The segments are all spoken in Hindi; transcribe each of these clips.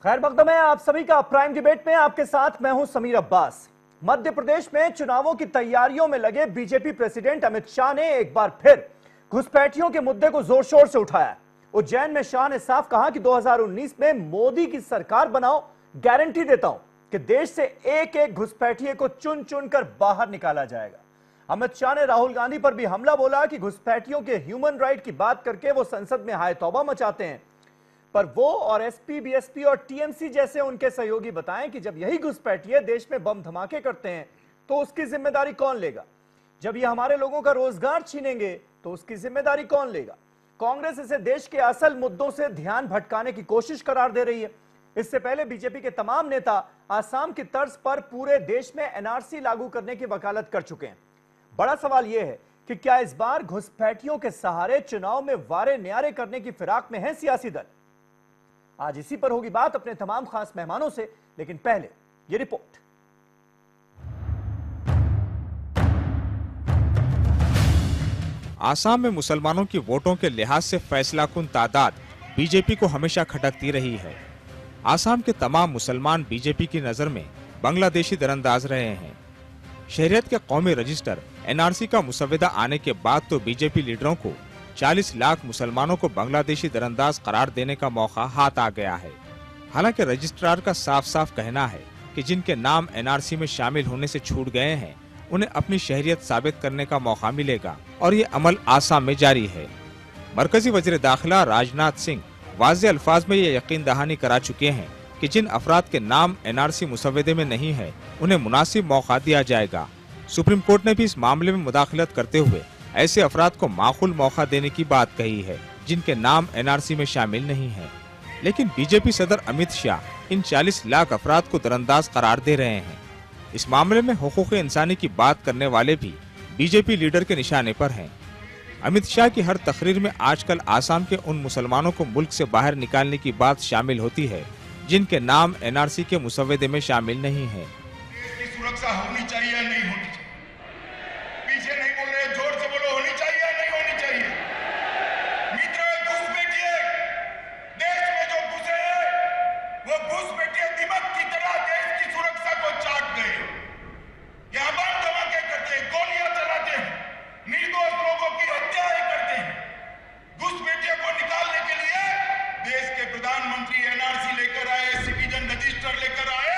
खैर मकदम है आप सभी का प्राइम डिबेट में। आपके साथ मैं हूं समीर अब्बास। मध्य प्रदेश में चुनावों की तैयारियों में लगे बीजेपी प्रेसिडेंट अमित शाह ने एक बार फिर घुसपैठियों के मुद्दे को जोर शोर से उठाया। उज्जैन में शाह ने साफ कहा कि 2019 में मोदी की सरकार बनाओ, गारंटी देता हूं कि देश से एक एक घुसपैठिए को चुन चुन कर बाहर निकाला जाएगा। अमित शाह ने राहुल गांधी पर भी हमला बोला कि घुसपैठियों के ह्यूमन राइट की बात करके वो संसद में हाय तौबा मचाते हैं, पर वो और एसपी, बीएसपी और टीएमसी जैसे उनके सहयोगी बताएं कि जब यही घुसपैठिए देश में बम धमाके करते हैं तो उसकी जिम्मेदारी कौन लेगा? जब ये हमारे लोगों का रोजगार छीनेंगे तो उसकी जिम्मेदारी कौन लेगा? कांग्रेस इसे देश के असल मुद्दों से ध्यान भटकाने की कोशिश करार दे रही है। इससे पहले बीजेपी के तमाम नेता आसाम की तर्ज पर पूरे देश में एनआरसी लागू करने की वकालत कर चुके हैं। बड़ा सवाल यह है कि क्या इस बार घुसपैठियों के सहारे चुनाव में वारे न्यारे करने की फिराक में है सियासी दल? आज इसी पर होगी बात अपने तमाम खास मेहमानों से, लेकिन पहले ये रिपोर्ट। आसाम में मुसलमानों की वोटों के लिहाज से फैसलाकुन तादाद बीजेपी को हमेशा खटकती रही है। आसाम के तमाम मुसलमान बीजेपी की नजर में बांग्लादेशी दरअंदाज रहे हैं। शहरियत के कौमी रजिस्टर एनआरसी का मुसव्वदा आने के बाद तो बीजेपी लीडरों को 40 लाख मुसलमानों को बांग्लादेशी दरअंदाज करार देने का मौका हाथ आ गया है। हालांकि रजिस्ट्रार का साफ साफ कहना है कि जिनके नाम एनआरसी में शामिल होने से छूट गए हैं उन्हें अपनी शहरियत साबित करने का मौका मिलेगा और ये अमल आसाम में जारी है। मरकजी वजीर दाखिला राजनाथ सिंह वाज़े अल्फाज में ये यकीन दहानी करा चुके हैं कि जिन अफराद के नाम एनआरसी मुसव्वदे में नहीं है उन्हें मुनासिब मौका दिया जाएगा। सुप्रीम कोर्ट ने भी इस मामले में मुदाखलत करते हुए ऐसे अफराद को माकूल मौका देने की बात कही है जिनके नाम एनआरसी में शामिल नहीं है। लेकिन बीजेपी सदर अमित शाह इन 40 लाख अफराद को दरअंदाज करार दे रहे हैं। इस मामले में हुकूक इंसानी की बात करने वाले भी बीजेपी लीडर के निशाने पर हैं। अमित शाह की हर तकरीर में आजकल आसाम के उन मुसलमानों को मुल्क से बाहर निकालने की बात शामिल होती है जिनके नाम एनआरसी के मुसव्वदे में शामिल नहीं है। सुरक्षा होनी चाहिए या नहीं होनी चाहिए? पीछे नहीं बोल रहे, जोर से बोलो, होनी चाहिए या नहीं होनी चाहिए? मित्रों, घुसपैठिए देश में जो घुसे हैं वो घुसपैठिए दीमक की तरह देश की सुरक्षा को चाट गए। यहाँ बम धमाके करते हैं, गोलियां चलाते हैं, निर्दोष लोगों की हत्याएं करते हैं। घुसपैठियों को निकालने के लिए देश के प्रधानमंत्री एनआरसी लेकर आए, सिटीजन रजिस्टर लेकर आए।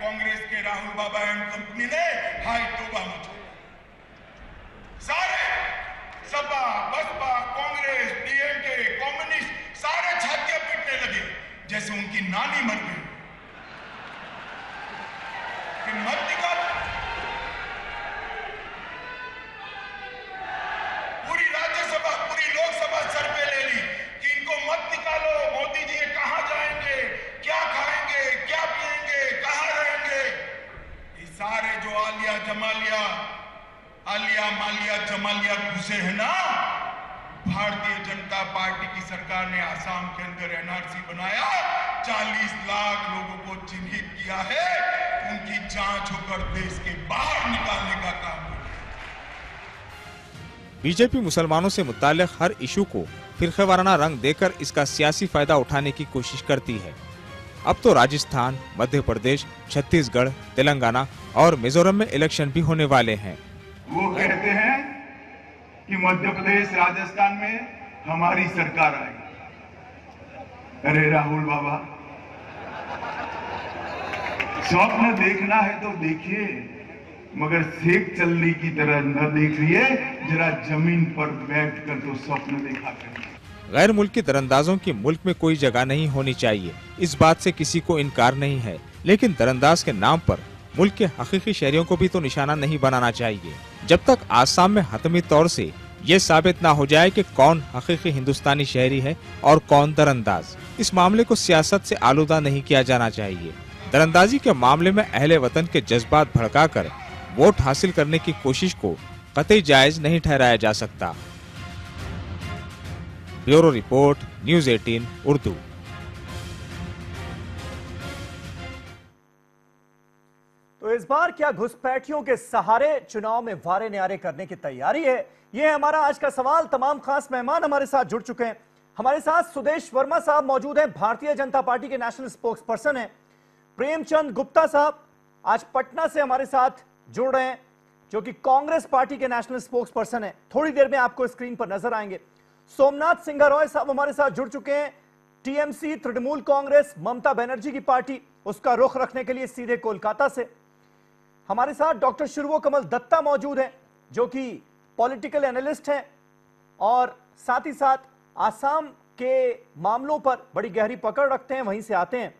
कांग्रेस के राहुल बाबा एंड कंपनी ने हाय तौबा मचाई। सारे सपा, बसपा, कांग्रेस, डीएमके, कम्युनिस्ट सारे छातियां पीटने लगे जैसे उनकी नानी मर गई। कि मत निकालो। पूरी राज्यसभा, पूरी लोकसभा सर पे ले ली कि इनको मत निकालो। मोदी जी कहां जाएंगे, क्या खाएंगे, क्या पिएंगे, कहां रहेंगे? ये सारे जो आलिया मालिया जमालिया घुसे हैं ना, भारतीय जनता पार्टी की सरकार ने आसाम के अंदर एनआरसी बनाया, 40 लाख लोगों को चिन्हित किया है, उनकी जांच होकर देश के बाहर निकालने का काम है। बीजेपी मुसलमानों से मुताल्लिक हर इशू को फिरक़ेवाराना रंग देकर इसका सियासी फायदा उठाने की कोशिश करती है। अब तो राजस्थान, मध्य प्रदेश, छत्तीसगढ़, तेलंगाना और मिजोरम में इलेक्शन भी होने वाले हैं। वो कहते हैं कि मध्य प्रदेश, राजस्थान में हमारी सरकार आएगी। अरे राहुल बाबा, स्वप्न देखना है तो देखिए, मगर सेक चलने की तरह न देखिए, जरा जमीन पर बैठकर तो स्वप्न देखा करिए। गैर मुल्की दरअंदाजों की मुल्क में कोई जगह नहीं होनी चाहिए, इस बात से किसी को इनकार नहीं है, लेकिन दरअंदाज के नाम पर मुल्क के हकीकी शहरियों को भी तो निशाना नहीं बनाना चाहिए। जब तक आसाम में हतमी तौर से ये साबित ना हो जाए कि कौन हकीकी हिंदुस्तानी शहरी है और कौन दरअंदाज, इस मामले को सियासत से आलूदा नहीं किया जाना चाहिए। दरअंदाजी के मामले में अहले वतन के जज्बात भड़काकर वोट हासिल करने की कोशिश को कतई जायज नहीं ठहराया जा सकता। Bureau report, news 18 Urdu. तो इस बार क्या घुसपैठियों के सहारे चुनाव में वारे न्यारे करने की तैयारी है? यह है हमारा आज का सवाल। तमाम खास मेहमान हमारे साथ जुड़ चुके हैं। हमारे साथ सुदेश वर्मा साहब मौजूद हैं, भारतीय जनता पार्टी के नेशनल स्पोक्स पर्सन हैं। प्रेमचंद गुप्ता साहब आज पटना से हमारे साथ जुड़ रहे हैं, जो कि कांग्रेस पार्टी के नेशनल स्पोक्स पर्सन हैं। थोड़ी देर में आपको स्क्रीन पर नजर आएंगे। सोमनाथ सिंह रॉय साहब हमारे साथ जुड़ चुके हैं, टीएमसी तृणमूल कांग्रेस ममता बनर्जी की पार्टी, उसका रुख रखने के लिए सीधे कोलकाता से। हमारे साथ डॉक्टर शुरवो कमल दत्ता मौजूद हैं, जो कि पॉलिटिकल एनालिस्ट हैं और साथ ही साथ आसाम के मामलों पर बड़ी गहरी पकड़ रखते हैं, वहीं से आते हैं।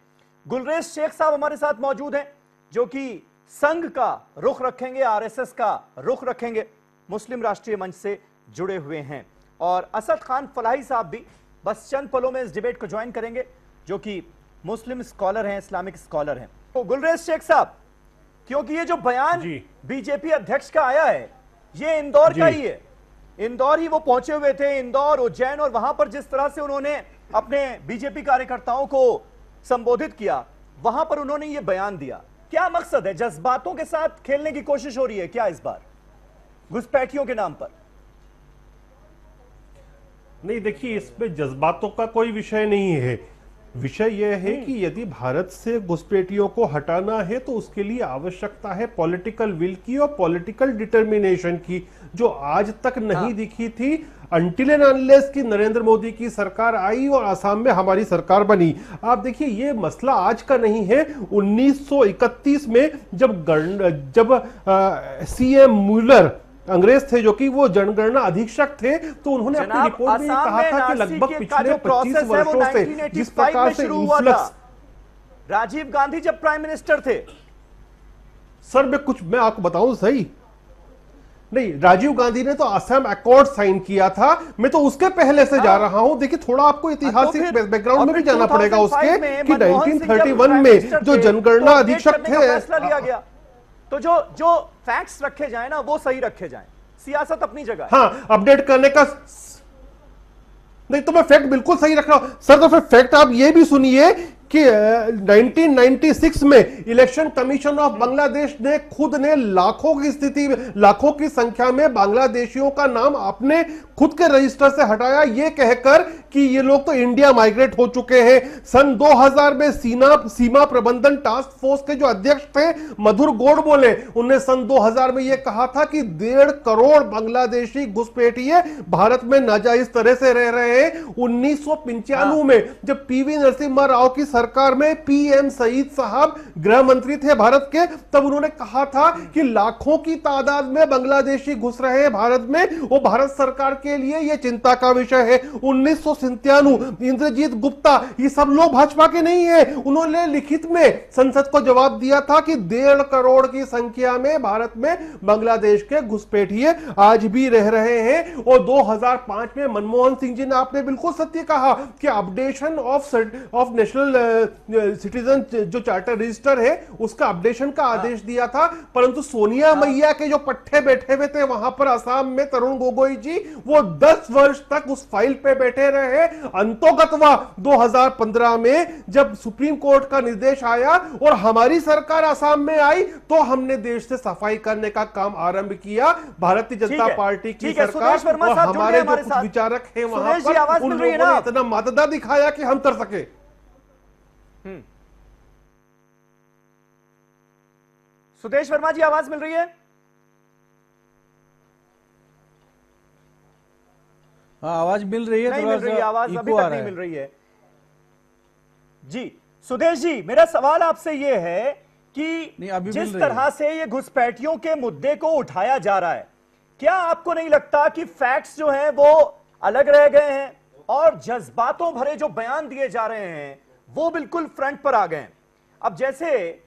गुलरेज शेख साहब हमारे साथ मौजूद हैं, जो कि संघ का रुख रखेंगे, आरएसएस का रुख रखेंगे, मुस्लिम राष्ट्रीय मंच से जुड़े हुए हैं। और असद खान फलाही साहब भी बस चंद पलों में इस डिबेट को ज्वाइन करेंगे, जो कि मुस्लिम स्कॉलर हैं, इस्लामिक स्कॉलर हैं। तो गुलरेज शेख साहब, क्योंकि ये जो बयान बीजेपी अध्यक्ष का आया है, ये इंदौर का ही है, इंदौर ही वो पहुंचे हुए थे, इंदौर, उज्जैन, और वहां पर जिस तरह से उन्होंने अपने बीजेपी कार्यकर्ताओं को संबोधित किया, वहां पर उन्होंने ये बयान दिया। क्या मकसद है? जज्बातों के साथ खेलने की कोशिश हो रही है क्या इस बार घुसपैठियों के नाम पर? नहीं, देखिए, इसमें जज्बातों का कोई विषय नहीं है। विषय यह है कि यदि भारत से घुसपैठियों को हटाना है तो उसके लिए आवश्यकता है पॉलिटिकल विल की और पॉलिटिकल डिटर्मिनेशन की, जो आज तक नहीं दिखी थी अनटिल एंड अनलेस कि नरेंद्र मोदी की सरकार आई और असम में हमारी सरकार बनी। आप देखिए, ये मसला आज का नहीं है। 1931 में जब सीएम मुलर अंग्रेज थे, जो कि वो जनगणना अधीक्षक थे, तो उन्होंने अपनी रिपोर्ट में कहा था कि लगभग पिछले 25 वर्षों से जिस प्रकार से इन्फ्लक्स, राजीव गांधी जब प्राइम मिनिस्टर थे। सर मैं आपको बताऊं सही, नहीं, राजीव गांधी ने तो असम अकॉर्ड साइन किया था, मैं तो उसके पहले से जा रहा हूं। देखिए, थोड़ा आपको ऐतिहासिक बैकग्राउंड में भी जाना पड़ेगा उसके कि 1931 में जो जनगणना अधीक्षक थे, फैसला लिया गया। तो जो फैक्ट्स रखे जाए ना, वो सही रखे जाएं, सियासत अपनी जगह है। हाँ, अपडेट करने का नहीं, तो मैं फैक्ट बिल्कुल सही रख रहा हूं सर। तो फिर फैक्ट आप ये भी सुनिए कि 1996 में इलेक्शन कमीशन ऑफ बांग्लादेश ने खुद ने लाखों की संख्या में बांग्लादेशियों का नाम अपने खुद के रजिस्टर से हटाया, यह कहकर कि ये लोग तो इंडिया माइग्रेट हो चुके हैं। सन 2000 में सीमा प्रबंधन टास्क फोर्स के जो अध्यक्ष थे मधुर गौड़ बोले, उन्होंने सन 2000 में यह कहा था कि 1.5 करोड़ बांग्लादेशी घुसपैठिए भारत में नाजायज तरह से रह रहे हैं। 1995 में जब पीवी नरसिम्हा राव की सरकार में पीएम सईद साहब गृह मंत्री थे भारत के, तब उन्होंने कहा था कि लाखों की तादाद में बांग्लादेशी घुस रहे हैं भारत में, वो भारत सरकार के लिए यह चिंता का विषय है। 1997 इंद्रजीत गुप्ता, ये सब लोग भाजपा के नहीं है, उन्होंने लिखित में संसद को जवाब दिया था कि 1.5 करोड़ की संख्या में भारत में बांग्लादेश के घुसपैठिए आज भी रह रहे हैं। और 2005 में मनमोहन सिंह जी ने, आपने बिल्कुल सत्य कहा कि अपडेशन ऑफ नेशनल सिटीजन जो चार्टर रजिस्टर है, उसका अपडेशन का आदेश दिया था, परंतु सोनिया मैया के जो पट्टे बैठे हुए थे वहां पर असम में तरुण गोगोई जी, वो 10 वर्ष तक उस फाइल पे बैठे रहे। अंतोगतवा 2015 में जब सुप्रीम कोर्ट का निर्देश आया और हमारी सरकार असम में आई, तो हमने देश से सफाई करने का काम आरंभ किया। भारतीय जनता पार्टी की सरकार और हमारे जो कुछ विचारक हैं वहां पर, उन लोगों ने इतना माददा दिखाया कि हम कर सके। सुदेश वर्मा जी, आवाज मिल रही है? हाँ, आवाज मिल रही है, नहीं मिल रही है, आवाज अभी तक नहीं मिल रही है जी। सुदेश जी, मेरा सवाल आपसे यह है कि जिस तरह से ये घुसपैठियों के मुद्दे को उठाया जा रहा है, क्या आपको नहीं लगता कि फैक्ट्स जो हैं वो अलग रह गए हैं और जज्बातों भरे जो बयान दिए जा रहे हैं वो बिल्कुल फ्रंट पर आ गए हैं? अब जैसे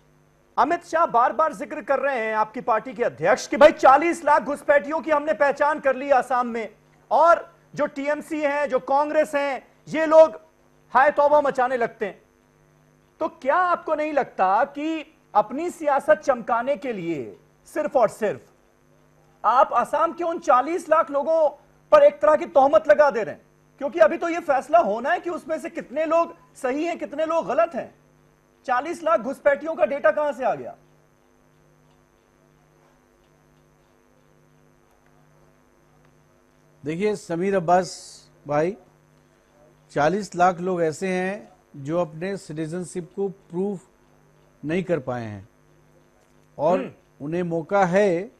अमित शाह बार बार जिक्र कर रहे हैं, आपकी पार्टी के अध्यक्ष, कि भाई 40 लाख घुसपैठियों की हमने पहचान कर ली आसाम में, और जो टीएमसी हैं, जो कांग्रेस हैं, ये लोग हाय तौबा मचाने लगते हैं। तो क्या आपको नहीं लगता कि अपनी सियासत चमकाने के लिए सिर्फ और सिर्फ आप आसाम के उन 40 लाख लोगों पर एक तरह की तोहमत लगा दे रहे हैं? क्योंकि अभी तो यह फैसला होना है कि उसमें से कितने लोग सही हैं, कितने लोग गलत हैं। 40 लाख घुसपैठियों का डेटा कहां से आ गया? देखिए समीर अब्बास भाई, 40 लाख लोग ऐसे हैं जो अपने सिटीजनशिप को प्रूव नहीं कर पाए हैं और उन्हें मौका है,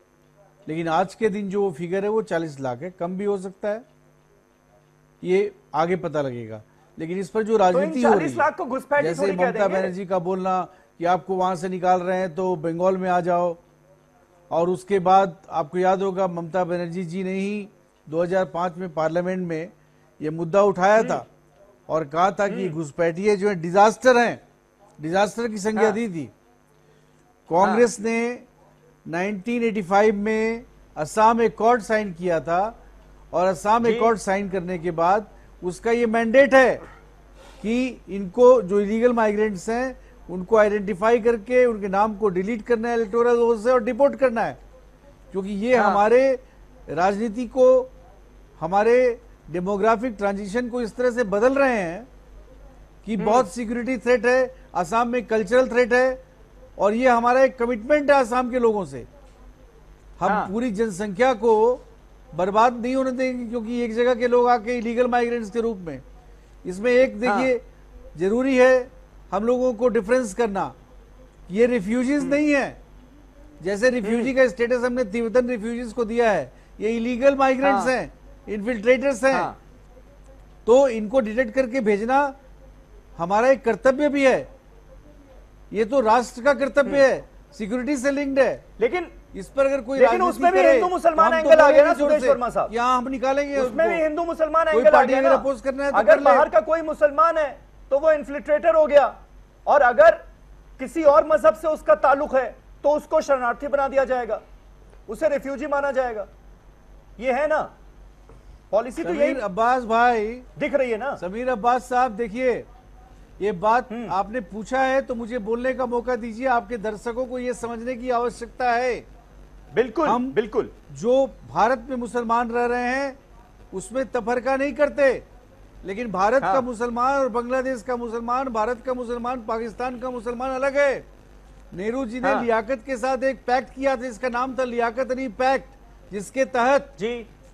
लेकिन आज के दिन जो फिगर है वो 40 लाख है, कम भी हो सकता है, ये आगे पता लगेगा। लेकिन इस पर जो राजनीति हो रही है, जैसे ममता बनर्जी का बोलना कि आपको वहां से निकाल रहे हैं तो बंगाल में आ जाओ, और उसके बाद आपको याद होगा ममता बनर्जी जी ने ही 2005 में पार्लियामेंट में ये मुद्दा उठाया था और कहा था कि घुसपैठिए जो है डिजास्टर हैं, डिजास्टर की संज्ञा दी थी। कांग्रेस ने 1985 में असम एकॉर्ड साइन किया था और असम एकॉर्ड साइन करने के बाद उसका ये मैंडेट है कि इनको जो इलीगल माइग्रेंट्स हैं उनको आइडेंटिफाई करके उनके नाम को डिलीट करना है इलेक्टोरल रोल से और डिपोर्ट करना है, क्योंकि ये हमारे राजनीति को, हमारे डेमोग्राफिक ट्रांजिशन को इस तरह से बदल रहे हैं कि बहुत सिक्योरिटी थ्रेट है, असम में कल्चरल थ्रेट है, और ये हमारा एक कमिटमेंट है असम के लोगों से। हम पूरी जनसंख्या को बर्बाद नहीं होने देंगे क्योंकि एक जगह के लोग आके इलीगल माइग्रेंट्स के रूप में। इसमें एक देखिए जरूरी है हम लोगों को डिफरेंस करना, ये रिफ्यूजीज नहीं है। जैसे रिफ्यूजी का स्टेटस हमने तिब्बतन रिफ्यूजीज को दिया है, ये इलीगल माइग्रेंट्स हैं, इन्फिल्ट्रेटर्स हैं, तो इनको डिटेक्ट करके भेजना हमारा एक कर्तव्य भी है, ये तो राष्ट्र का कर्तव्य है, सिक्योरिटी से लिंक्ड है। लेकिन इस पर अगर कोई लेकिन उसमें भी हिंदू मुसलमान एंगल आ गया ना सुदेश वर्मा साहब, यहाँ हम निकालेंगे उसमें भी हिंदू मुसलमान एंगल आ गया ना। अपोज करना है तो अगर बाहर का कोई मुसलमान है तो वो इन्फिल्ट्रेटर हो गया, और अगर किसी और मजहब से उसका ताल्लुक है तो उसको शरणार्थी बना दिया जाएगा, उसे रिफ्यूजी माना जाएगा। ये है ना पॉलिसी, तो यही अब्बास भाई दिख रही है ना। समीर अब्बास साहब देखिए, ये बात आपने पूछा है तो मुझे बोलने का मौका दीजिए। आपके दर्शकों को ये समझने की आवश्यकता है। बिल्कुल हम बिल्कुल जो भारत में मुसलमान रह रहे हैं उसमें तफरका नहीं करते, लेकिन भारत का मुसलमान और बांग्लादेश का मुसलमान, भारत का मुसलमान, पाकिस्तान का मुसलमान अलग है। नेहरू जी ने लियाकत के साथ एक पैक्ट किया था, इसका नाम था लियाकत अली पैक्ट, जिसके तहत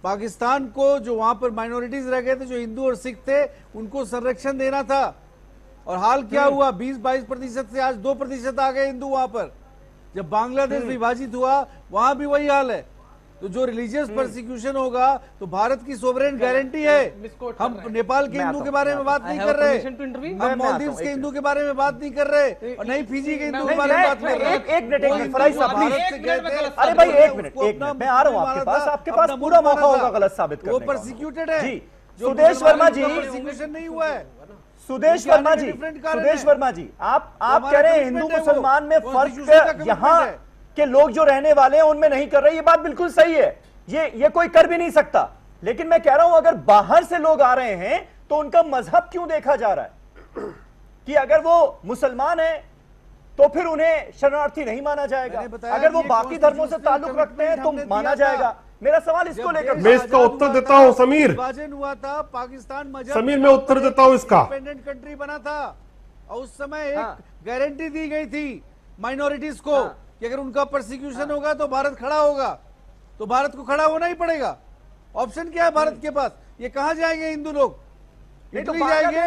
पाकिस्तान को जो वहां पर माइनॉरिटीज रह गए थे, जो हिंदू और सिख थे, उनको संरक्षण देना था। और हाल क्या हुआ, 20-22% से आज 2% आ गए हिंदू वहां पर। जब बांग्लादेश विभाजित हुआ वहां भी वही हाल है। तो जो रिलीजियस परसिक्यूशन होगा तो भारत की सोवरेन गारंटी है। हम नेपाल के हिंदू के बारे में बात नहीं कर रहे, हम मालदीव्स के हिंदू के बारे में बात नहीं कर रहे, और नहीं फिजी के हिंदू के बारे में बात कर रहे। एक मिनट फराई साहब, अरे भाई एक मिनट मैं आ रहा हूँ आपके पास, आपके पास पूरा मौका होगा गलत साबित करने का। वो परसिक्यूटेड है जी सुदेश वर्मा जी, परसिक्यूशन नहीं हुआ है। सुदेश वर्मा जी, आप कह रहे हैं हिंदू मुसलमान में फर्क यहाँ के लोग जो रहने वाले हैं उनमें नहीं कर रहे, ये बात बिल्कुल सही है, ये कोई कर भी नहीं सकता। लेकिन मैं कह रहा हूं अगर बाहर से लोग आ रहे हैं तो उनका मजहब क्यों देखा जा रहा है कि अगर वो मुसलमान है तो फिर उन्हें शरणार्थी नहीं माना जाएगा, अगर वो बाकी धर्मों से ताल्लुक रखते हैं तो माना जाएगा। मेरा सवाल इसको लेकर, मैं इसका उत्तर देता हूं समीर। विभाजन हुआ था, पाकिस्तान मजहब समीर मैं उत्तर देता हूं इसका। इंडिपेंडेंट कंट्री बना था और उस समय एक गारंटी दी गई थी माइनॉरिटीज को कि अगर उनका परसिक्यूशन होगा तो भारत खड़ा होगा, तो भारत को खड़ा होना ही पड़ेगा। ऑप्शन क्या है भारत के पास? ये कहां जाएंगे हिंदू लोग? इटली जाएंगे।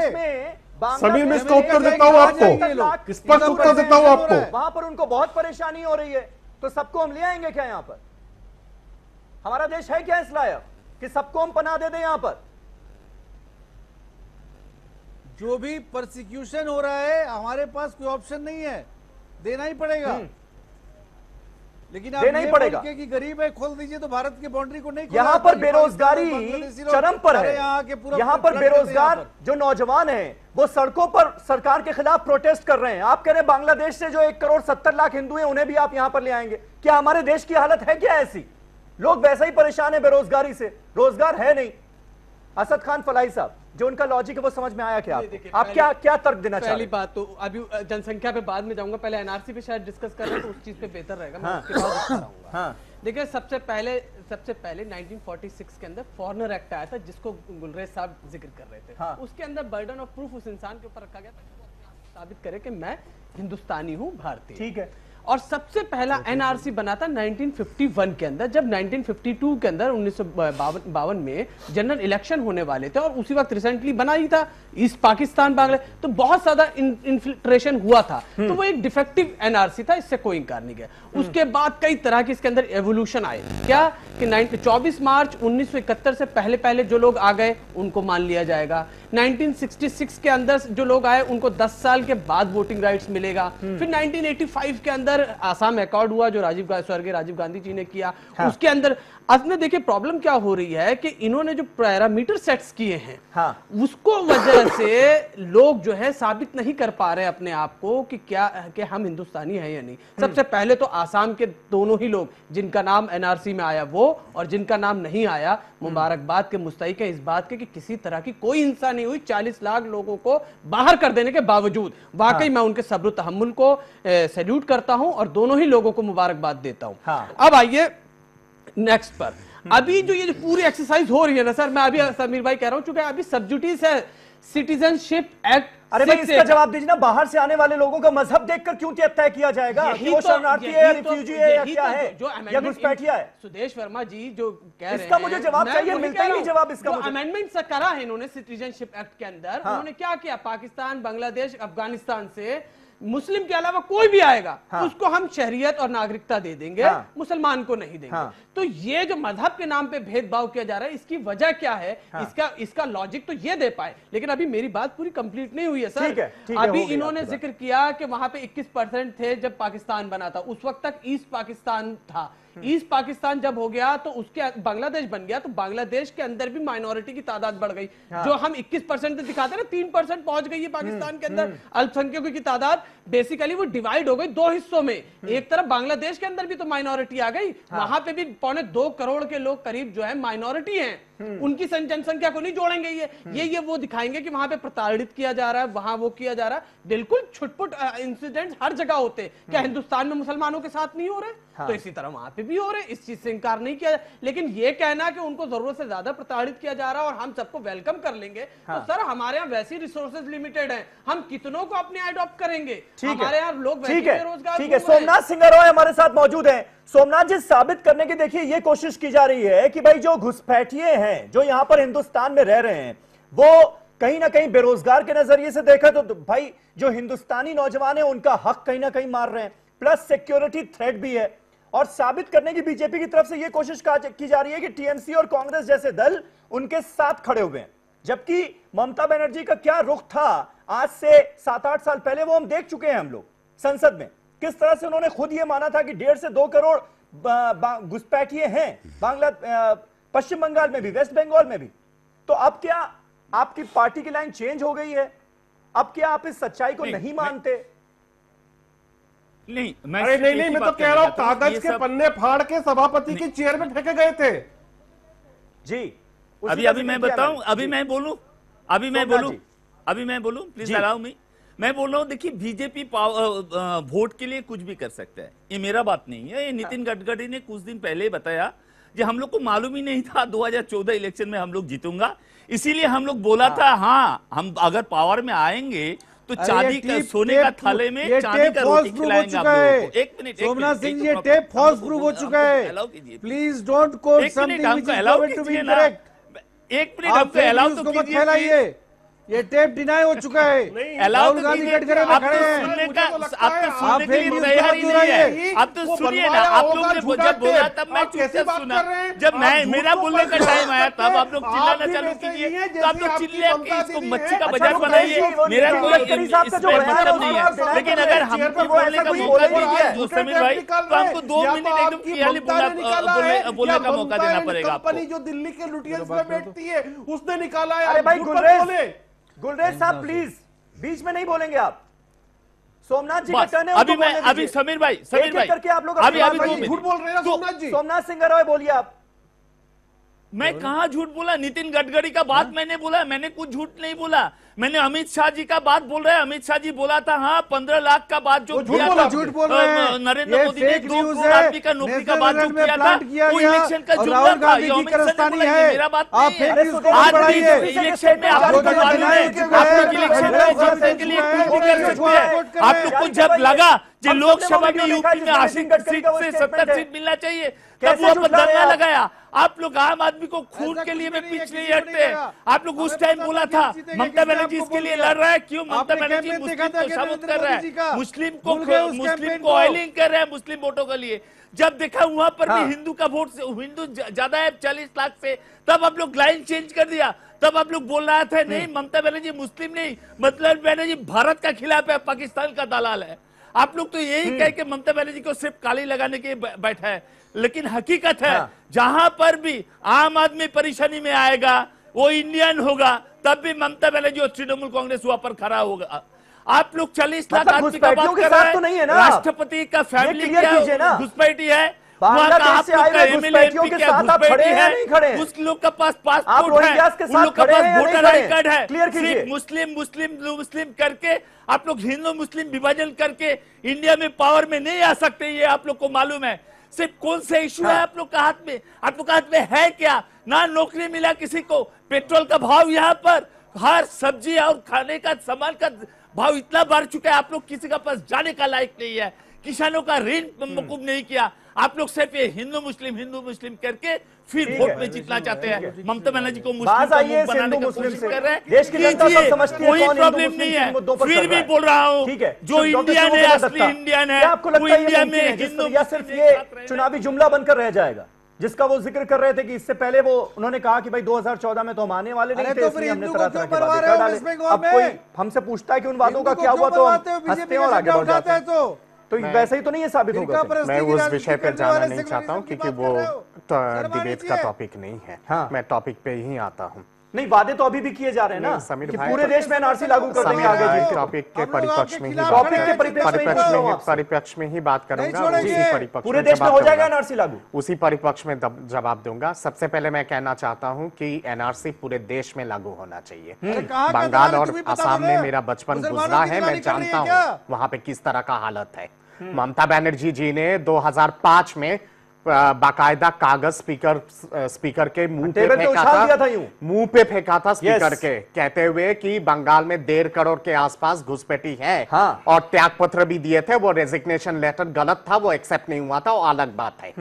समीर मैं इसका उत्तर देता हूं आपको, स्पष्ट उत्तर देता हूं आपको। वहां पर उनको बहुत परेशानी हो रही है, तो सबको हम ले आएंगे क्या? यहां पर हमारा देश है क्या इस लायक कि सबको हम पनाह दे दें? यहां पर जो भी परसिक्यूशन हो रहा है हमारे पास कोई ऑप्शन नहीं है, देना ही पड़ेगा। लेकिन आप ये बोल के कि गरीब है खोल दीजिए, तो भारत की बाउंड्री को नहीं। यहाँ पर बेरोजगारी चरम पर है। यहाँ पर बेरोजगार जो नौजवान हैं वो सड़कों पर सरकार के खिलाफ प्रोटेस्ट कर रहे हैं। आप कह रहे हैं बांग्लादेश से जो 1,70,00,000 हिंदू हैं उन्हें भी आप यहाँ पर ले आएंगे। क्या हमारे देश की हालत है क्या ऐसी? लोग वैसा ही परेशान है बेरोजगारी से, रोजगार है नहीं। असद खान फलाई साहब, जो उनका लॉजिक है वो समझ में आया क्या? आप क्या तर्क देना चाहते हैं? पहली बात तो अभी जनसंख्या पे बाद में जाऊंगा, पहले एनआरसी पे शायद डिस्कस कर रहे हैं तो उस चीज पे बेहतर रहेगा, मैं उसके बाद उसको कराऊंगा। देखिए सबसे पहले 1946 के अंदर फॉरेनर एक्ट आया था जिसको गुलरेज साहब जिक्र कर रहे थे। उसके अंदर बर्डन ऑफ प्रूफ उस इंसान के ऊपर रखा गया था साबित करे कि मैं हिंदुस्तानी हूँ, भारतीय। ठीक है। और सबसे पहला एनआरसी बना था 1951 के अंदर, जब 1952 के अंदर 1952 में जनरल इलेक्शन होने वाले थे और उसी वक्त रिसेंटली बना ही था ईस्ट पाकिस्तान बांग्लादेश, तो बहुत ज्यादा इन्फिल्ट्रेशन हुआ था, तो वो एक डिफेक्टिव एनआरसी था, इससे कोई इंकार नहीं किया। उसके बाद कई तरह की इसके अंदर एवोल्यूशन आए, क्या कि 24 मार्च 1971 से पहले पहले जो लोग आ गए उनको मान लिया जाएगा, 1966 के अंदर जो लोग आए उनको 10 साल के बाद वोटिंग राइट्स मिलेगा, फिर 1985 के अंदर आसाम अकॉर्ड हुआ जो स्वर्गीय राजीव गांधी जी ने किया। हाँ। उसके अंदर असली देखिए प्रॉब्लम क्या हो रही है कि इन्होंने जो पैरामीटर सेट्स किए हैं, हाँ। उसको वजह से लोग जो है साबित नहीं कर पा रहे अपने आप को कि क्या कि हम हिंदुस्तानी हैं या नहीं। सबसे पहले तो आसाम के दोनों ही लोग जिनका नाम एनआरसी में आया वो और जिनका नाम नहीं आया, मुबारकबाद के मुस्तहिक है इस बात के कि किसी तरह की कोई हिंसा नहीं हुई। 40 लाख लोगों को बाहर कर देने के बावजूद वाकई हाँ। मैं उनके सब्र तहम्मुल को सैल्यूट करता हूं और दोनों ही लोगों को मुबारकबाद देता हूं। हाँ। अब आइए नेक्स्ट पर, अभी जो ये पूरी एक्सरसाइज हो रही है ना सर, मैं अभी समीर भाई कह रहा हूं चूंकि अभी सब्जुडिस है सिटीजनशिप एक्ट। अरे भाई इसका जवाब दीजिए ना, बाहर से आने वाले लोगों का मजहब देखकर क्यों तय किया जाएगा कि वो शरणार्थी है या रिफ्यूजी है या क्या है या घुसपैठिया है? सुदेश वर्मा जी जो कह रहे हैं इसका मुझे जवाब चाहिए, मिलता ही नहीं जवाब इसका। अमेंडमेंट करा है इन्होंने सिटीजनशिप एक्ट के अंदर, उन्होंने क्या किया, पाकिस्तान, बांग्लादेश, अफगानिस्तान से मुस्लिम के अलावा कोई भी आएगा हाँ। उसको हम शहरियत और नागरिकता दे देंगे, हाँ। मुसलमान को नहीं देंगे। हाँ। तो ये जो मजहब के नाम पे भेदभाव किया जा रहा है, इसकी वजह क्या है? हाँ। इसका लॉजिक तो ये दे पाए, लेकिन अभी मेरी बात पूरी कंप्लीट नहीं हुई है सर। ठीक है, अभी इन्होंने जिक्र किया कि वहां पे 21% थे जब पाकिस्तान बना था, उस वक्त तक ईस्ट पाकिस्तान था। ईस्ट पाकिस्तान जब हो गया तो उसके बांग्लादेश बन गया, तो बांग्लादेश के अंदर भी माइनॉरिटी की तादाद बढ़ गई। हाँ। जो हम 21% दिखाते हैं ना, 3% पहुंच गई है पाकिस्तान के अंदर अल्पसंख्यकों की तादाद। बेसिकली वो डिवाइड हो गई दो हिस्सों में, एक तरफ बांग्लादेश के अंदर भी तो माइनॉरिटी आ गई, हाँ। वहां पे भी 2.25 करोड़ के लोग करीब जो है माइनॉरिटी हैं, उनकी जनसंख्या को नहीं जोड़ेंगे। ये वो दिखाएंगे कि वहां पे प्रताड़ित किया जा रहा है, वहां वो किया जा रहा है। बिल्कुल छुटपुट इंसिडेंट्स हर जगह होते, क्या हिंदुस्तान में मुसलमानों के साथ नहीं हो रहे? हाँ। तो इसी तरह वहां पे भी हो रहे, इस चीज से इंकार नहीं किया। लेकिन ये कहना कि उनको जरूरत से ज्यादा प्रताड़ित किया जा रहा है और हम सबको वेलकम कर लेंगे, हाँ। तो सर हमारे यहाँ वैसी रिसोर्सेज लिमिटेड हैं, हम कितनों को अपने अडॉप्ट करेंगे? हमारे यहाँ लोग वैसे बेरोजगार। ठीक है, सोमनाथ सिंह रॉय हमारे साथ मौजूद हैं। सोमनाथ जी, साबित करने की देखिए ये कोशिश की जा रही है कि भाई जो घुसपैठिए हैं जो यहां पर हिंदुस्तान में रह रहे हैं, वो कहीं ना कहीं बेरोजगार के नजरिए से देखा तो भाई जो हिंदुस्तानी नौजवान है उनका हक कहीं ना कहीं मार रहे हैं, प्लस सिक्योरिटी थ्रेट भी है। और साबित करने की बीजेपी की तरफ से यह कोशिश की जा रही है कि टीएमसी और कांग्रेस जैसे दल उनके साथ खड़े हुए हैं, जबकि ममता बनर्जी का क्या रुख था आज से 7-8 साल पहले वो हम देख चुके हैं। हम लोग संसद में किस तरह से उन्होंने खुद ये माना था कि 1.5 से 2 करोड़ घुसपैठिए हैं पश्चिम बंगाल में भी, वेस्ट बंगाल में भी। तो अब क्या आपकी पार्टी की लाइन चेंज हो गई है? अब क्या आप इस सच्चाई को नहीं मानते? नहीं, मैं तो कह रहा हूं कागज के पन्ने फाड़ के सभापति की चेयर में फेंके गए थे जी। अभी मैं बताऊं, अभी मैं बोलूं, प्लीज अलाउ मी। मैं बोल रहा हूं, देखिए बीजेपी वोट के लिए कुछ भी कर सकता है, ये मेरा बात नहीं है। ये नितिन गडकरी ने कुछ दिन पहले बताया कि हम लोग को मालूम ही नहीं था 2014 इलेक्शन में हम लोग जीतूंगा, इसीलिए हम लोग बोला था हाँ हम अगर पावर में आएंगे तो चांदी का, सोने का थाले में चांदी का रोटी खिलाएंगे आप लोगों को। 1 मिनट सोमनाथ सिंह, ये टेप फॉल्स प्रूव हो चुका है। Please don't quote something which is going to be incorrect. 1 minute हमको अलाउ तो कीजिए। ये टेप डिनाई हो चुका है। राहुल गांधी कटघरे में खड़े हैं। आप तो सुनने के लिए तैयार ही नहीं है। आप तो सुनिए ना, आप लोग ने जब बोला तब मैं चुपचाप सुना, जब मैं मेरा बोलने का टाइम आया तब आप लोग चिल्लाना चालू कीजिए, तो आप लोग चिल्ले कि इसको मच्छी का बाजार बनाइए, मेरा कोई इसमें मतलब नहीं है। लेकिन अगर हमको बोलने का मौका दीजिए समीर भाई, तो हमको 2 मिनट एकदम क्लियरली बोलने का मौका देना पड़ेगा आपको। जो दिल्ली के लुटियंस में बैठती है उसने निकाला है। अरे भाई गुलरेज साहब प्लीज बीच में नहीं बोलेंगे आप। सोमनाथ जी का कहने अभी समीर भाई करके आप लोग अभी झूठ बोल रहे हैं सोमनाथ जी। सोमनाथ सिंह रॉय बोलिए आप। मैं कहां झूठ बोला? नितिन गडकरी का बात मैंने बोला, मैंने कुछ झूठ नहीं बोला। मैंने अमित शाह जी का बात बोल रहे हैं, अमित शाह जी बोला था हाँ 15 लाख का बात जो किया था झूठ बोल रहे हैं, नरेंद्र मोदी ने 2 करोड़ आदमी का नौकरी का बात जो किया था वो इलेक्शन का जुमला था। ये अमित शाह ने बोला, मेरा बात नहीं है। आज भी इलेक्शन में आप लोग मालूम है, आप लोग इलेक्शन में जीतने के लिए कुछ भी कर सकते हैं। आप लोग को जब लगा कि लोकसभा में यूपी में 80 सीट से 70 सीट मिलना चाहिए तब वो अपन धरना लगाया। आप लोग आम आदमी को खून के लिए में पीछे नहीं हटते। आप लोग उस टाइम बोला था ममता बनर्जी इसके लिए लड़ रहा है, क्यों ममता बनर्जी मुस्लिम को साबित कर रहा है, मुस्लिम को ऑयलिंग कर रहा है मुस्लिम वोटों के लिए। जब देखा वहां पर भी हिंदू का वोट हिंदू ज्यादा है 40 लाख से, तब आप लोग लाइन चेंज कर दिया। तब आप लोग बोल रहा था नहीं ममता बनर्जी मुस्लिम नहीं, मतलब बनर्जी भारत का खिलाफ है, पाकिस्तान का दलाल है। आप लोग तो यही कह के ममता बनर्जी को सिर्फ काली लगाने के बैठा है, लेकिन हकीकत है जहां पर भी आम आदमी परेशानी में आएगा वो इंडियन होगा, तब भी ममता बनर्जी और तृणमूल कांग्रेस वहां पर खड़ा होगा। आप लोग 40 लाख आदमी का बात कर रहे हैं, राष्ट्रपति का फैमिली क्या घुसपैठी है, बांग्लादेश से आए हुए घुसपैठियों के साथ आप खड़े हैं नहीं खड़े? उस लोग का पास पासपोर्ट है, उन लोग का पास वोटर आई कार्ड है, क्लियर कीजिए। मुस्लिम करके आप लोग हिंदू मुस्लिम विभाजन करके इंडिया में पावर में नहीं आ सकते, ये आप लोग को मालूम है। सिर्फ कौन सा इश्यू है आप लोग का हाथ में, आप लोग का हाथ में है क्या? ना नौकरी मिला किसी को, पेट्रोल का भाव यहाँ पर हर सब्जी और खाने का सामान का भाव इतना बढ़ चुका है, आप लोग किसी का पास जाने का लायक नहीं है। किसानों का ऋण मौकूफ नहीं किया, आप लोग सिर्फ ये हिंदू मुस्लिम करके फिर वोट में जीतना चाहते हैं। ममता बनर्जी को मुस्लिम बनाने की कोशिश कर रहे हैं, देश की जनता सब समझती है, कोई प्रॉब्लम नहीं है। फिर भी बोल रहा हूँ जो इंडियन है असली इंडियन है, आपको लगता है इंडिया में हिंदू या सिर्फ ये चुनावी जुमला बनकर रह जाएगा जिसका वो जिक्र कर रहे थे कि इससे पहले वो उन्होंने कहा कि भाई 2014 में तो हम आने वाले नहीं थे, इसलिए हमने तरह तरह के वादे कर डाले। अब कोई हमसे पूछता है कि उन वादों का क्या हुआ तो हम हंसते हैं और आगे बढ़ जाते हैं। तो वैसे ही तो नहीं है साबित होगा। मैं उस विषय पर जाना नहीं चाहता हूं क्योंकि वो डिबेट का टॉपिक नहीं है। मैं टॉपिक पे ही आता हूं। नहीं, वादे तो अभी भी किए जा रहे हैं ना कि पूरे देश में एनआरसी लागू कर देंगे आगे जी। टॉपिक के परिप्रेक्ष्य में ही परिप्रेक्ष्य में ही बात करूंगा। उसी परिप्रेक्ष्य पूरे देश में हो जाएगा एनआरसी लागू, उसी परिप्रेक्ष्य में जवाब दूंगा। सबसे पहले मैं कहना चाहता हूं कि एनआरसी पूरे देश में लागू होना चाहिए। बंगाल और असम में मेरा बचपन गुजरा है, मैं जानता हूं वहां पे किस तरह का हालत है। ममता बनर्जी जी ने 2005 में बाकायदा कागज स्पीकर के मुंह पे फेंका था, मुंह पे फेंका था स्पीकर के, कहते हुए कि बंगाल में 1.5 करोड़ के आसपास घुसपैठी है। और त्यागपत्र भी दिए थे, वो रेजिग्नेशन लेटर गलत था, वो एक्सेप्ट नहीं हुआ था, वो अलग बात है।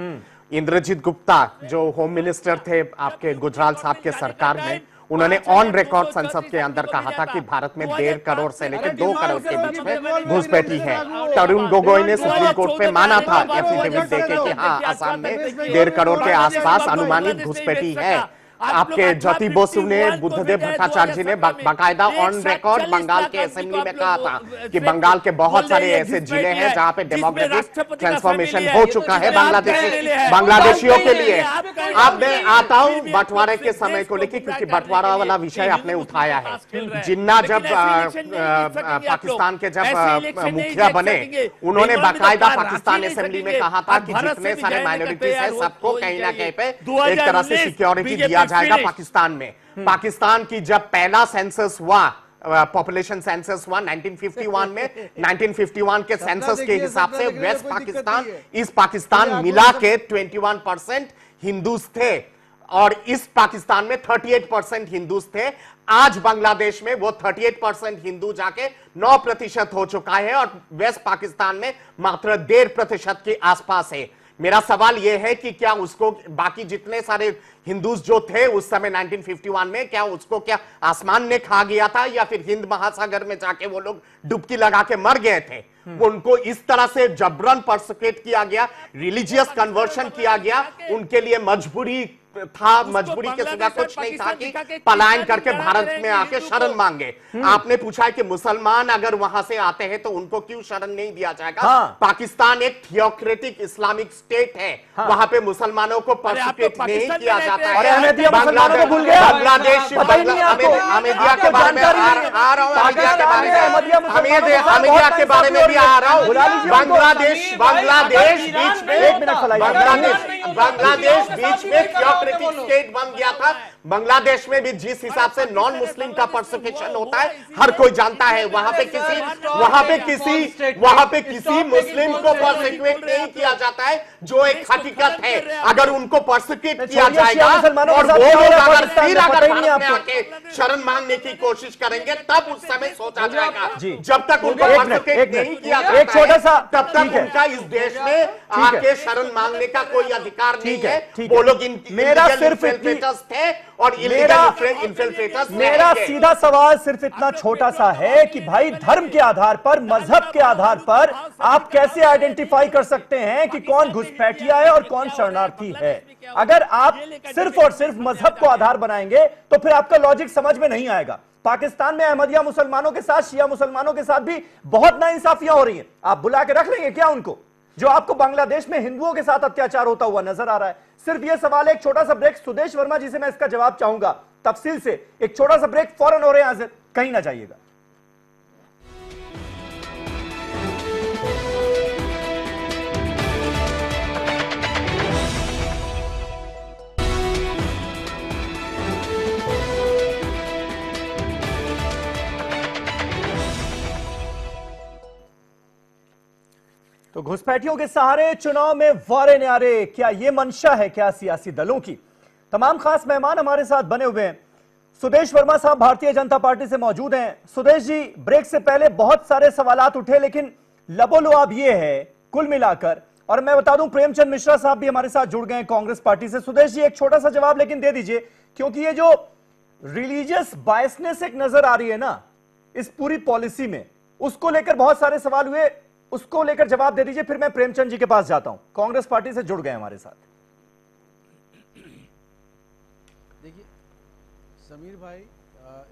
इंद्रजीत गुप्ता जो होम मिनिस्टर थे आपके गुजराल साहब के सरकार में, उन्होंने ऑन रिकॉर्ड संसद के अंदर कहा था कि भारत में 1.5 करोड़ से लेकर 2 करोड़ के बीच में घुसपैठी है। तरुण गोगोई ने सुप्रीम कोर्ट पे माना था एफिडेविट देके कि हाँ असम में 1.5 करोड़ के आसपास अनुमानित घुसपैठी है। आपके ज्योति बसु ने, बुद्धदेव भट्टाचार्य जी ने बाकायदा ऑन रिकॉर्ड बंगाल के असेंबली में कहा था कि बंगाल के बहुत सारे ऐसे जिले हैं जहां पे डेमोक्रेटिक ट्रांसफॉर्मेशन हो चुका है बांग्लादेशियों के लिए। अब मैं आता हूं बंटवारे के समय को लेकर, क्योंकि बंटवारा वाला विषय आपने उठाया है। जिन्ना जब पाकिस्तान के जब मुखिया बने, उन्होंने बाकायदा पाकिस्तान असेंबली में कहा था कि जितने सारे माइनॉरिटीज है सबको कहीं ना कहीं पे एक तरह से सिक्योरिटी दिया जाएगा पाकिस्तान में। पाकिस्तान की जब पहला सेंसस हुआ, पॉपुलेशन सेंसस हुआ 1951 में, 1951 के सेंसस के हिसाब से वेस्ट पाकिस्तान, ईस्ट पाकिस्तान मिला के 21% हिंदूज थे और ईस्ट पाकिस्तान में 38% हिंदूज थे। आज बांग्लादेश में वो 38% हिंदू जाके 9% हो चुका है और वेस्ट पाकिस्तान में मात्र 1.5% के आसपास है। मेरा सवाल यह है कि क्या उसको बाकी जितने सारे हिंदूज जो थे उस समय 1951 में, क्या उसको क्या आसमान ने खा गया था या फिर हिंद महासागर में जाके वो लोग डुबकी लगा के मर गए थे? उनको इस तरह से जबरन परसिक्यूट किया गया, रिलीजियस कन्वर्शन किया गया, उनके लिए मजबूरी था, मजबूरी के सिवा कुछ नहीं था कि पलायन करके भारत में आके शरण मांगे। आपने पूछा है कि मुसलमान अगर वहां से आते हैं तो उनको क्यों शरण नहीं दिया जाएगा? पाकिस्तान एक थियोक्रेटिक इस्लामिक स्टेट है, वहां पे मुसलमानों को परसिक्यूट नहीं किया जाता है। बांग्लादेश, अहमदिया के बारे में आ रहा हूं, अहमदिया के बारे में भी आ रहा हूं। बांग्लादेश बीच में थियोक्रेटिक स्टेट बन गया था बांग्लादेश में भी जिस हिसाब से नॉन मुस्लिम का परसिक्यूशन होता है हर कोई जानता है। वहां पे किसी मुस्लिम को परसिक्यूट नहीं किया जाता है, जो एक हकीकत है। अगर उनको परसिक्यूट किया जाएगा और वो लोग अगर फिर भारत में आके शरण मांगने की कोशिश करेंगे तब उस समय सोचा जाएगा। जब तक उनको परसिक्यूट नहीं किया जाता तब तक उनका इस देश में आके शरण मांगने का कोई अधिकार नहीं है। वो लोग मेरा सिर्फ थे और इनफिल्ट्रेटर्स। मेरा सीधा सवाल सिर्फ इतना छोटा सा है कि भाई धर्म के आधार पर, मजहब के आधार पर आप कैसे आइडेंटिफाई कर सकते हैं कि कौन घुसपैठिया है और कौन शरणार्थी है? अगर आप सिर्फ और सिर्फ मजहब को आधार बनाएंगे तो फिर आपका लॉजिक समझ में नहीं आएगा। पाकिस्तान में अहमदिया मुसलमानों के साथ, शिया मुसलमानों के साथ भी बहुत नाइंसाफियां हो रही हैं। आप बुला के रख लेंगे क्या उनको, जो आपको बांग्लादेश में हिंदुओं के साथ अत्याचार होता हुआ नजर आ रहा है? सिर्फ यह सवाल है। एक छोटा सा ब्रेक, सुदेश वर्मा जी से मैं इसका जवाब चाहूंगा तफसील से। एक छोटा सा ब्रेक फौरन हो रहे हैं हाजिर, कहीं ना जाइएगा। तो घुसपैठियों के सहारे चुनाव में वारे न्यारे, क्या यह मंशा है क्या सियासी दलों की? तमाम खास मेहमान हमारे साथ बने हुए हैं। सुदेश वर्मा साहब भारतीय जनता पार्टी से मौजूद हैं। सुदेश जी, ब्रेक से पहले बहुत सारे सवालात उठे, लेकिन लबोलुआब ये है कुल मिलाकर, और मैं बता दूं प्रेमचंद मिश्रा साहब भी हमारे साथ जुड़ गए हैं कांग्रेस पार्टी से। सुदेश जी, एक छोटा सा जवाब लेकिन दे दीजिए, क्योंकि ये जो रिलीजियस बायसनेस एक नजर आ रही है ना इस पूरी पॉलिसी में, उसको लेकर बहुत सारे सवाल हुए, उसको लेकर जवाब दे दीजिए, फिर मैं प्रेमचंद जी के पास जाता हूं। कांग्रेस पार्टी से जुड़ गए हमारे साथ। देखिए समीर भाई,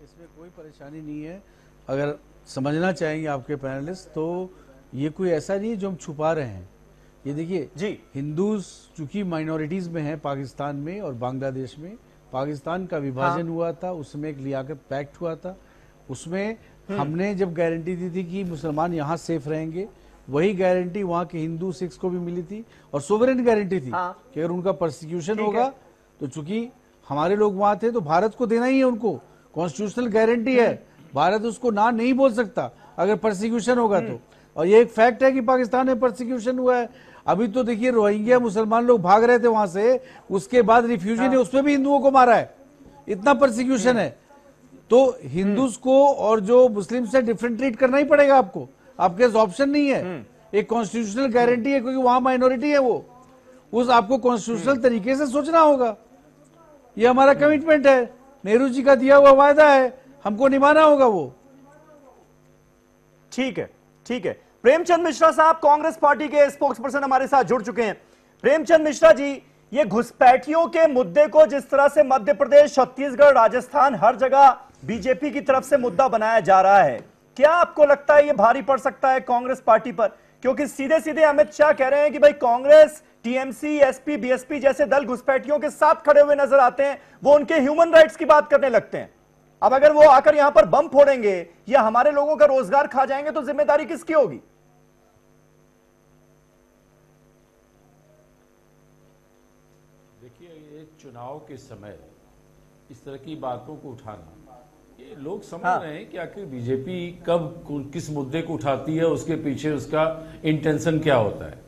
इसमें कोई परेशानी नहीं है। अगर समझना चाहेंगे आपके पैनलिस्ट तो ये कोई ऐसा नहीं है जो हम छुपा रहे हैं। ये देखिए जी, हिंदूज चूंकि माइनॉरिटीज में हैं पाकिस्तान में और बांग्लादेश में, पाकिस्तान का विभाजन हुआ था, उसमें एक लियाकत पैक्ट हुआ था, उसमें हमने जब गारंटी दी थी कि मुसलमान यहाँ सेफ रहेंगे, वही गारंटी वहां के हिंदू सिख्स को भी मिली थी, और सोवरेन गारंटी थी कि अगर उनका परसिक्यूशन होगा तो चूंकि हमारे लोग वहां थे तो भारत को देना ही है उनको, कॉन्स्टिट्यूशनल गारंटी है, भारत उसको ना नहीं बोल सकता अगर परसिक्यूशन होगा तो। और ये एक फैक्ट है कि पाकिस्तान में परसिक्यूशन हुआ है। अभी तो देखिए रोहिंग्या मुसलमान लोग भाग रहे थे वहां से, उसके बाद रिफ्यूजी ने उसमें भी हिंदुओं को मारा है, इतना परसिक्यूशन है। तो हिंदूज को और जो मुस्लिम से डिफरेंट ट्रीट करना ही पड़ेगा आपको, आपके पास ऑप्शन नहीं है। एक कॉन्स्टिट्यूशनल गारंटी है क्योंकि वहां माइनॉरिटी है, वो उस आपको कॉन्स्टिट्यूशनल तरीके से सोचना होगा। ये हमारा कमिटमेंट है, नेहरू जी का दिया हुआ वायदा है, हमको निभाना होगा वो। ठीक है, ठीक है। प्रेमचंद मिश्रा साहब कांग्रेस पार्टी के स्पोक्स पर्सन हमारे साथ जुड़ चुके हैं। प्रेमचंद मिश्रा जी, ये घुसपैठियों के मुद्दे को जिस तरह से मध्य प्रदेश, छत्तीसगढ़, राजस्थान, हर जगह बीजेपी की तरफ से मुद्दा बनाया जा रहा है, क्या आपको लगता है ये भारी पड़ सकता है कांग्रेस पार्टी पर? क्योंकि सीधे सीधे अमित शाह कह रहे हैं कि भाई कांग्रेस, टीएमसी, एसपी, बीएसपी जैसे दल घुसपैठियों के साथ खड़े हुए नजर आते हैं, वो उनके ह्यूमन राइट्स की बात करने लगते हैं। अब अगर वो आकर यहां पर बम फोड़ेंगे या हमारे लोगों का रोजगार खा जाएंगे तो जिम्मेदारी किसकी होगी? देखिए, ये चुनाव के समय इस तरह की बातों को उठाना, ये लोग समझ रहे हैं कि आखिर बीजेपी कब किस मुद्दे को उठाती है, उसके पीछे उसका इंटेंशन क्या होता है।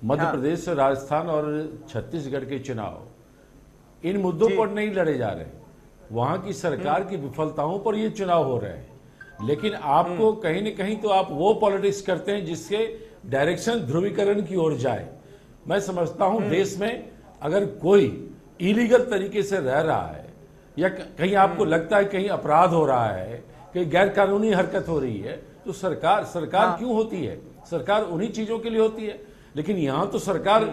मध्य प्रदेश, राजस्थान और छत्तीसगढ़ के चुनाव इन मुद्दों पर नहीं लड़े जा रहे, वहां की सरकार की विफलताओं पर ये चुनाव हो रहे हैं। लेकिन आपको कहीं न कहीं तो आप वो पॉलिटिक्स करते हैं जिसके डायरेक्शन ध्रुवीकरण की ओर जाए। मैं समझता हूं देश में अगर कोई इलीगल तरीके से रह रहा है या कहीं आपको लगता है कहीं अपराध हो रहा है, कहीं गैर कानूनी हरकत हो रही है, तो सरकार क्यों होती है? सरकार उन्हीं चीजों के लिए होती है। लेकिन यहाँ तो सरकार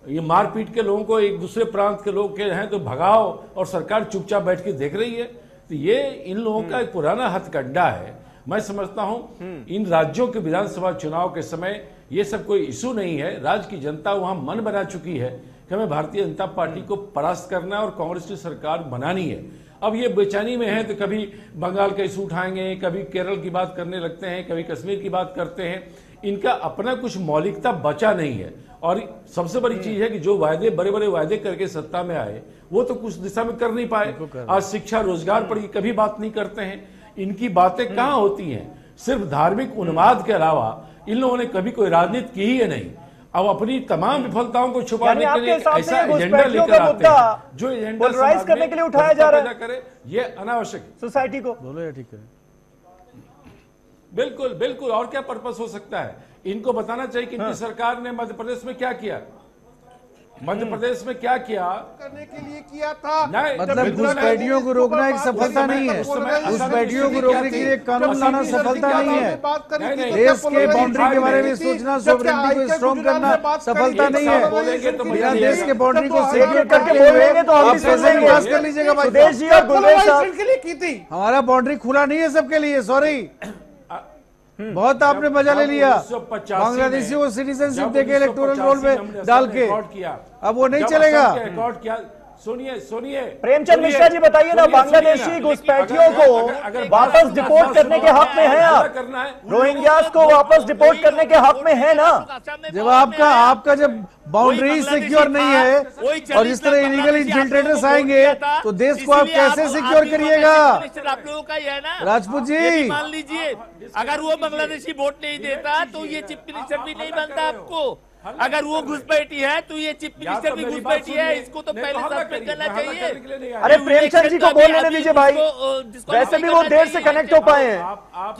ये मारपीट के लोगों को, एक दूसरे प्रांत के लोग के हैं तो भगाओ, और सरकार चुपचाप बैठ के देख रही है। तो ये इन लोगों का एक पुराना हथकंडा है। मैं समझता हूं इन राज्यों के विधानसभा चुनाव के समय ये सब कोई इशू नहीं है। राज्य की जनता वहां मन बना चुकी है कि हमें भारतीय जनता पार्टी को परास्त करना है और कांग्रेस की सरकार बनानी है। अब ये बेचैनी में है तो कभी बंगाल का इशू उठाएंगे, कभी केरल की बात करने लगते हैं, कभी कश्मीर की बात करते हैं। इनका अपना कुछ मौलिकता बचा नहीं है। और सबसे बड़ी चीज है कि जो वायदे बड़े बड़े वायदे करके सत्ता में आए वो तो कुछ दिशा में कर नहीं पाए। आज शिक्षा रोजगार पर कभी बात नहीं करते हैं, इनकी बातें कहां होती हैं। सिर्फ धार्मिक उन्माद के अलावा इन लोगों ने कभी कोई राजनीति की ही है नहीं। अब अपनी तमाम विफलताओं को छुपाने के लिए ऐसा एजेंडा लेकर आते हैं जो एजेंडा पोलराइज करने के लिए उठाया जा रहा है, करे ये अनावश्यक सोसाइटी को। बोलो या ठीक है, बिल्कुल बिल्कुल। और क्या पर्पस हो सकता है? इनको बताना चाहिए कि इनकी सरकार ने मध्य प्रदेश में क्या किया, मध्य प्रदेश में क्या किया करने के लिए किया था। मतलब घुसपैठियों को रोकना एक सफलता नहीं है, घुसपैठियों को रोकने के लिए कानून लाना सफलता नहीं है, देश के बाउंड्री के बारे में सोचना, सॉवरेनिटी को स्ट्रॉन्ग करना सफलता नहीं है। बिना देश के बाउंड्री को सिक्योर करके बोलेंगे तो आप कैसे विकास कर लीजिएगा भाई? हमारा बाउंड्री खुला नहीं है सबके लिए, सॉरी, बहुत आपने मजा ले लिया। बांग्लादेशी को सिटीजनशिप देके इलेक्टोरल रोल में डाल के, अब वो नहीं चलेगा। रिकॉर्ड किया। सुनिए प्रेमचंद मिश्रा जी बताइए ना, बांग्लादेशी घुसपैठियों को वापस डिपोर्ट करने के हक में है आप? रोहिंग्यास को वापस डिपोर्ट करने के हक में है ना? जब आपका जब बाउंड्री सिक्योर नहीं है और इस तरह इलीगल इन्फिल्ट्रेटर्स आएंगे तो देश को आप कैसे सिक्योर करिएगा? आप लोगों का ये है ना राजपूत जी, मान लीजिए अगर वो बांग्लादेशी वोट नहीं देता तो ये चीफ मिनिस्टर भी नहीं बनता आपको। अगर वो घुसपैठी है तो ये चीफ मिनिस्टर भी घुसपैठी है, इसको तो पहले सस्पेंड करना चाहिए। अरे प्रेमचंद जी को बोलने नहीं दीजिए भाई, वैसे भी वो देर से कनेक्ट हो पाए हैं,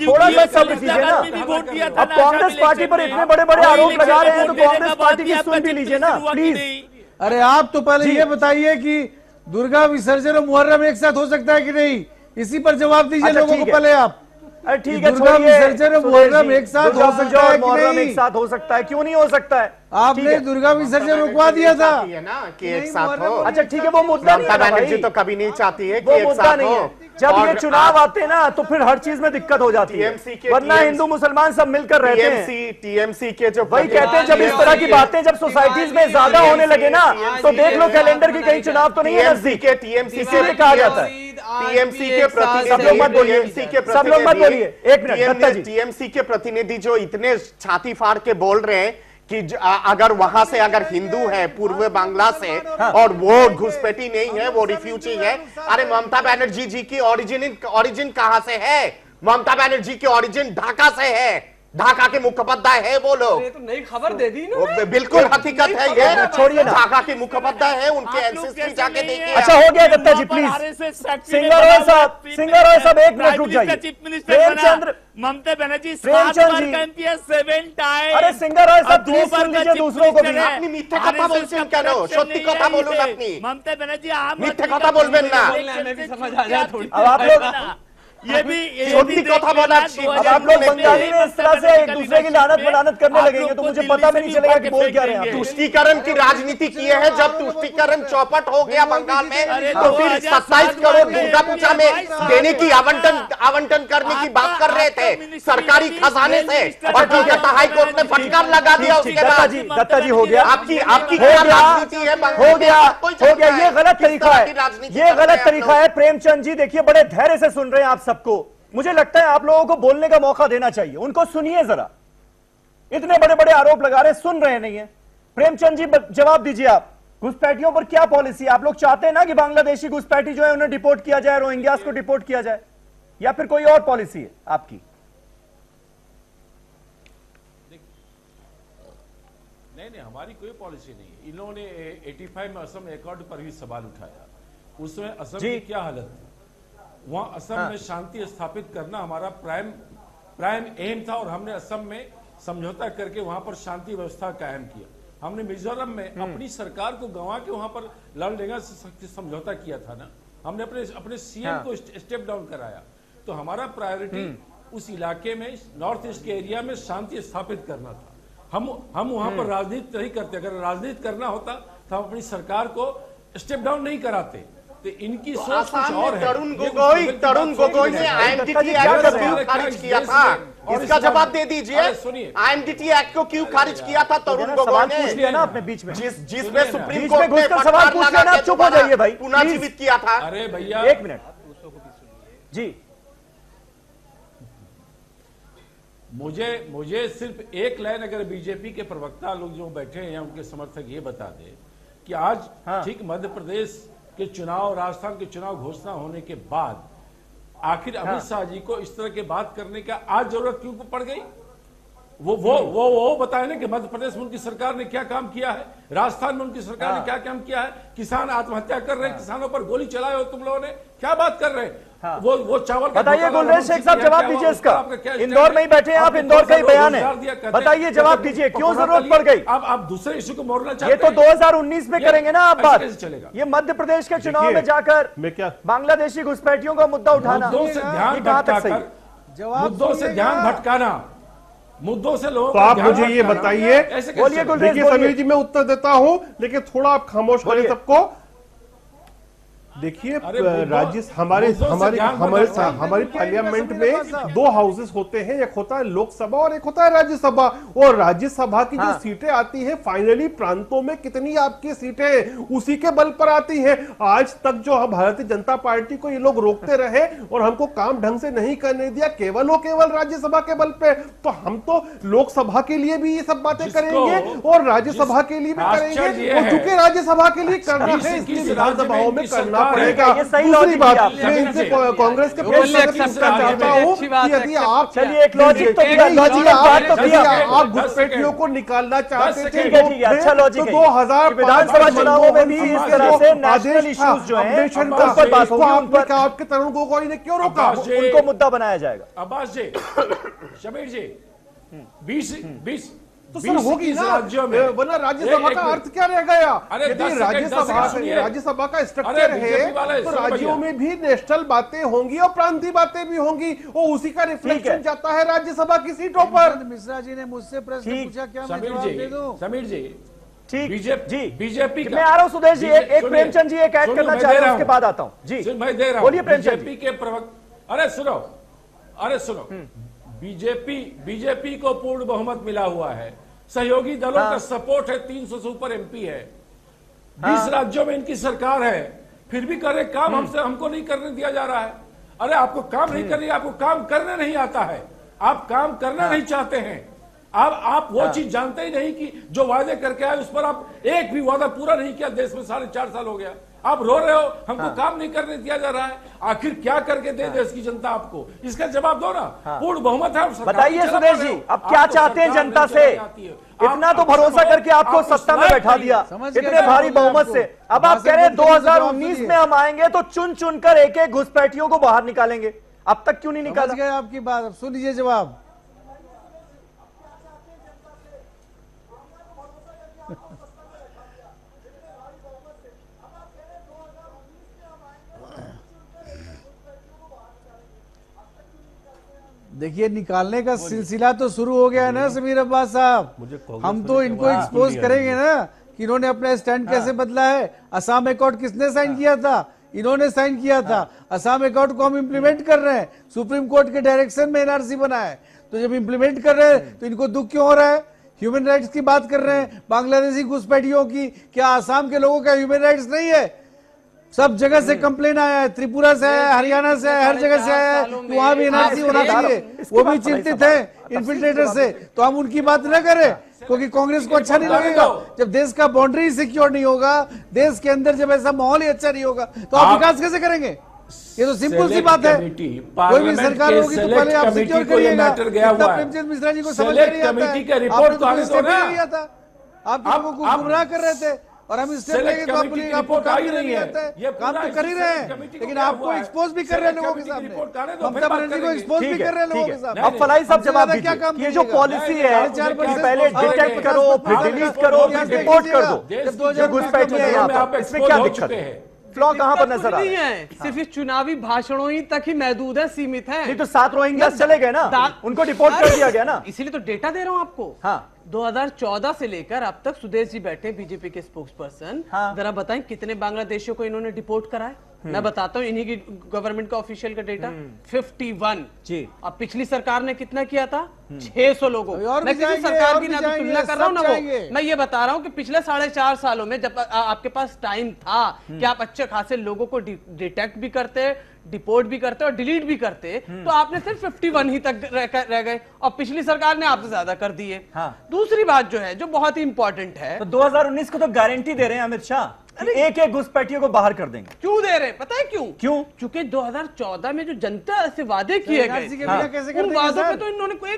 थोड़ा सा सब्र कीजिए ना। अब कांग्रेस पार्टी पर इतने बड़े बड़े आरोप लगा रहे हैं तो कांग्रेस पार्टी की सुन भी लीजिए ना प्लीज। अरे आप तो पहले ये बताइए कि दुर्गा विसर्जन और मुहर्रम एक साथ हो सकता है कि नहीं, इसी पर जवाब दीजिए लोगों को पहले आप। अरे ठीक है, दुर्गा विसर्जन और मुहर्रम एक साथ हो सकता है कि नहीं? एक साथ हो सकता है, क्यों नहीं हो सकता है? आपने दुर्गा विसर्जन रुकवा दिया था ना कि एक साथ हो। अच्छा ठीक है, वो मुद्दा नहीं है ममता ना बनर्जी भाई, तो कभी नहीं चाहती है कि वो एक मुद्दा साथ नहीं हो। है। जब ये चुनाव आते ना तो फिर हर चीज में दिक्कत हो जाती है, वरना हिंदू मुसलमान सब मिलकर रहते हैं। टीएमसी के जो वही कहते हैं, जब इस तरह की बातें जब सोसाइटीज में ज्यादा होने लगे ना तो देख लो कैलेंडर की कहीं चुनाव तो नहीं है नजदीक। टीएमसी इसीलिए कहा जाता है टीएमसी के प्रतिनिधि, सब लोग मत बोलिए, सब लोग मत बोलिए, एक मिनट दत्ता जी। टीएमसी के प्रतिनिधि जो इतने छाती फाड़ के बोल रहे हैं कि अगर वहां से अगर हिंदू है पूर्व बांग्ला से और वो घुसपैठी नहीं है, वो रिफ्यूजी है। अरे ममता बनर्जी जी की ओरिजिन कहां से है? ममता बनर्जी की ओरिजिन ढाका से है, ढाका के मुखपद्दा है वो लोग। तो नई खबर दे दी ना, बिल्कुल हकीकत है ये, छोड़िए ना, ढाका के मुखपद्दा है, उनके एंसेस्ट्री जाके देखिए। अच्छा हो गया दत्ता जी प्लीज। सिंगर रॉय साहब एक मिनट रुक जाइए। प्रेमचंद ममता बनर्जी अरे सिंगर रॉय साहब प्लीज सुन लीजिए दूसरों को भी। আপনি মিথ্যে কথা বলছেন কেন? সত্যি কথা বলুন আপনি। ममता बनर्जी মিথ্যে কথা বলবেন না। समझ आ जाए थोड़ी। अब आप लोग সত্যি কথা বলার अब आप लोग बंगाली में इस तरह से एक दूसरे की लानत बनानत करने लगेंगे तो मुझे पता भी नहीं चलेगा कि बोल क्या रहे हैं। तुष्टीकरण की राजनीति किए हैं। जब तुष्टीकरण चौपट हो गया बंगाल में तो फिर 27 करोड़ दुर्गा पूजा में देने की आवंटन करने की बात कर रहे थे सरकारी खजाने से, और कोलकाता हाई कोर्ट ने फटकार लगा दिया उसके बाद। दत्ता जी हो गया, आपकी क्या राजनीति है? हो गया, ये गलत तरीका है, ये गलत तरीका है। प्रेमचंद जी देखिए बड़े धैर्य से सुन रहे हैं आप सबको, मुझे लगता है आप लोगों को बोलने का मौका देना चाहिए, उनको सुनिए जरा, इतने बड़े बड़े आरोप लगा रहे, सुन रहे नहीं है। प्रेमचंद जी जवाब दीजिए, आप घुसपैठियों पर क्या पॉलिसी है? आप लोग चाहते हैं ना कि बांग्लादेशी घुसपैठी जो है उन्हें डिपोर्ट किया जाए, रोहिंग्यास को डिपोर्ट किया जाए, या फिर कोई और पॉलिसी है आपकी? नहीं, हमारी कोई पॉलिसी नहीं है। इन्होंने 85 में असम एकॉर्ड पर भी सवाल उठाया, उसमें असम की क्या हालत थी? वहां असम में शांति स्थापित करना हमारा प्राइम एम था और हमने असम में समझौता करके वहां पर शांति व्यवस्था कायम किया। हमने मिजोरम में अपनी सरकार को गंवा के वहां पर लाल डेंगा से समझौता किया था ना, हमने अपने सीएम को स्टेप डाउन कराया। तो हमारा प्रायोरिटी उस इलाके में नॉर्थ ईस्ट के एरिया में शांति स्थापित करना था। हम वहां पर राजनीति नहीं करते, अगर राजनीति करना होता तो हम अपनी सरकार को स्टेप डाउन नहीं कराते। तो इनकी सोच कुछ और है। तरुण गोगोई ने आईएमडीटी एक्ट को क्यों खारिज किया था? इसका जवाब दे दीजिए। सुनिए, आईएमडीटी एक्ट को क्यों खारिज किया था तरुण गोगोई ने? पूछ लिया ना आपने बीच में, जिसमें सुप्रीम बीच कोर्ट में ने घुसकर सवाल पूछ लिया ना, आप चुप हो जाइए भाई, पुनर्जीवित किया था। अरे भैया एक मिनट जी। मुझे सिर्फ एक लाइन अगर बीजेपी के प्रवक्ता लोग जो बैठे हैं या उनके समर्थक ये बता दे कि आज ठीक मध्य प्रदेश के चुनाव, राजस्थान के चुनाव घोषणा होने के बाद आखिर अमित शाह जी को इस तरह की बात करने का आज जरूरत क्यों पड़ गई? वो बताए ना कि मध्य प्रदेश में उनकी सरकार ने क्या काम किया है, राजस्थान में उनकी सरकार ने क्या काम किया है, किसान आत्महत्या कर रहे हैं, किसानों पर गोली चलाए हो तुम लोगों ने, क्या बात कर रहे हैं? वो चावल बताइए गुलरेज शेख साहब, जवाब दीजिए इसका। इंदौर में ही बैठे हैं आप, इंदौर का ही बयान है, बताइए जवाब दीजिए, क्यों जरूरत पड़ गई? आप दूसरे इशू को मोड़ना चाहते हैं? ये तो 2019 में करेंगे ना आप बात, चलेगा? ये मध्य प्रदेश के चुनाव में जाकर बांग्लादेशी घुसपैठियों का मुद्दा उठाना, मुद्दों से ध्यान भटकाना, मुद्दों से लोग। तो आप मुझे ये बताइए, बोलिए गुलरेज, देखिए समीर जी मैं उत्तर देता हूं, लेकिन थोड़ा आप खामोश करें सबको। देखिए राज्य हमारे पार्लियामेंट में दो हाउसेस होते हैं, एक होता है लोकसभा और एक होता है राज्यसभा। और राज्यसभा की जो सीटें आती हैं फाइनली प्रांतों में कितनी आपकी सीटें उसी के बल पर आती हैं। आज तक जो भारतीय जनता पार्टी को ये लोग रोकते रहे और हमको काम ढंग से नहीं करने दिया केवल राज्यसभा के बल पे, तो हम तो लोकसभा के लिए भी ये सब बातें करेंगे और राज्यसभा के लिए भी करेंगे। और चूंकि राज्यसभा के लिए करना है इसलिए विधानसभाओं में करना पड़ेगा। दूसरी बात, मैं इनसे कांग्रेस के चाहता हूँ कि यदि आप चलिए एक लॉजिक तो आप घुसपैठियों को निकालना चाहते थे, अच्छा लॉजिक है, 2000 विधानसभा चुनावों में भी इस तरह से नेशनल इश्यूज जो हैं उन पर बात होगी, आपके तरुण गोगोई ने क्यों रोका? उनको मुद्दा बनाया जाएगा। अब्बास जी, शमीर जी, 20 तो सर होगी ना, वरना राज्यसभा का अर्थ क्या रह गया? यदि राज्यसभा का स्ट्रक्चर है तो राज्यों में भी नेशनल बातें होंगी और प्रांतीय बातें भी होंगी और उसी का रिफ्लेक्शन जाता है राज्यसभा की सीटों पर। मिश्रा जी ने मुझसे प्रश्न पूछा, क्या मैं जवाब दे दूं? समीर जी, ठीक बीजेपी मैं आ रहा हूं सुदेश जी, एक प्रेमचंद जी एक ऐड करना चाह रहे हैं, उसके बाद आता हूं जी। मैं दे रहा हूं, बोलिए प्रेमचंद जी। बीजेपी के प्रवक्ता, अरे सुनो, बीजेपी को पूर्ण बहुमत मिला हुआ है, सहयोगी दलों का सपोर्ट है, 300 से ऊपर एमपी है, 20 राज्यों में इनकी सरकार है, फिर भी करे काम हमको नहीं करने दिया जा रहा है। अरे आपको काम नहीं करने, आपको काम करने नहीं आता है, आप काम करना नहीं चाहते हैं, आप वो चीज जानते ही नहीं कि जो वादे करके आए उस पर आप एक भी वादा पूरा नहीं किया। देश में 4.5 साल हो गया, आप रो रहे हो हमको काम नहीं करने दिया जा रहा है। आखिर क्या करके दे देश की जनता आपको, इसका जवाब दो ना। पूर्ण बहुमत है, बताइए सुदेश जी, अब क्या चाहते हैं जनता से? इतना तो भरोसा करके आपको सत्ता में बैठा दिया इतने भारी बहुमत से, अब आप कह रहे हैं 2019 में हम आएंगे तो चुन चुनकर एक एक घुसपैठियों को बाहर निकालेंगे, अब तक क्यों नहीं निकाला? आपकी बात, अब सुन लीजिए जवाब। देखिए निकालने का सिलसिला तो शुरू हो गया है ना समीर अब्बास साहब। हम तो इनको एक्सपोज करेंगे ना कि इन्होंने अपना स्टैंड कैसे बदला है। असम अकॉर्ड किसने साइन किया था? इन्होंने साइन किया था। असम अकॉर्ड को हम इम्प्लीमेंट कर रहे हैं, सुप्रीम कोर्ट के डायरेक्शन में एनआरसी बना है, तो जब इम्प्लीमेंट कर रहे हैं तो इनको दुख क्यों हो रहा है? ह्यूमन राइट्स की बात कर रहे हैं, बांग्लादेशी घुसपैठियों की, क्या आसाम के लोगों का ह्यूमन राइट्स नहीं है? सब जगह से कंप्लेन आया है, त्रिपुरा से आया, हरियाणा से आया, हर जगह से आया है, वहां भी एनआरसी होना चाहिए। वो भी चिंतित है इन्फिल्ट्रेटर से, तो हम उनकी बात न करें क्योंकि कांग्रेस को अच्छा नहीं लगेगा। जब देश का बाउंड्री सिक्योर नहीं होगा, देश के अंदर जब ऐसा माहौल ही अच्छा नहीं होगा तो आप विकास कैसे करेंगे? ये तो सिंपल सी बात है। कोई भी सरकार होगी तो पहले आप सिक्योर करिएगा। प्रेमचंद मिश्रा जी को समझ नहीं आता है, आप लोगों को गुमराह कर रहे थे और हम स्टेप लेंगे तो आपको काम नहीं आता है। काम तो कर ही रहे हैं, लेकिन आपको एक्सपोज भी कर रहे हैं लोगों के सामने, ममता बनर्जी को एक्सपोज भी कर रहे हैं लोगों के सामने। अब फलाई साहब जवाब दीजिए, ये जो पॉलिसी है कि पहले डिटेक्ट करो फिर डिलीट करो फिर रिपोर्ट कर दो, जो घुसपैठिए हैं यहाँ पर, इसमें क्या दिक्कत है? फ्लॉ कहां पर नजर आ रहा है? सिर्फ इस चुनावी भाषणों ही तक ही महदूद है, सीमित है। नहीं तो 7 रोहिंग्या चले गए ना, उनको डिपोर्ट कर दिया गया ना। इसीलिए तो डेटा दे रहा हूं आपको। हाँ 2014 से लेकर अब तक सुदेश जी बैठे बीजेपी के स्पोक्स पर्सन, जरा बताएं कितने बांग्लादेशियों को इन्होंने डिपोर्ट कराए? मैं बताता हूँ इन्हीं की गवर्नमेंट का ऑफिशियल का डेटा 51 जी। अब पिछली सरकार ने कितना किया था 600 लोगों। मैं किसी सरकार की ना तो तुलना कर रहा हूँ ना वो, मैं ये बता रहा हूँ कि पिछले 4.5 सालों में जब आपके पास टाइम था कि आप अच्छे खासे लोगों को डिटेक्ट भी करते, डिपोर्ट भी करते और डिलीट भी करते, तो आपने सिर्फ 51 ही तक रह गए और पिछली सरकार ने आपसे ज्यादा कर दिए। दूसरी बात जो है जो बहुत ही इंपॉर्टेंट है, तो 2019 को तो गारंटी दे रहे हैं अमित शाह, एक एक घुसपैठियों को बाहर कर देंगे। क्यों दे रहे? पता है क्यों? क्योंकि 2014 में जो जनता से वादे किए गए, उन वादों पे तो इन्होंने कोई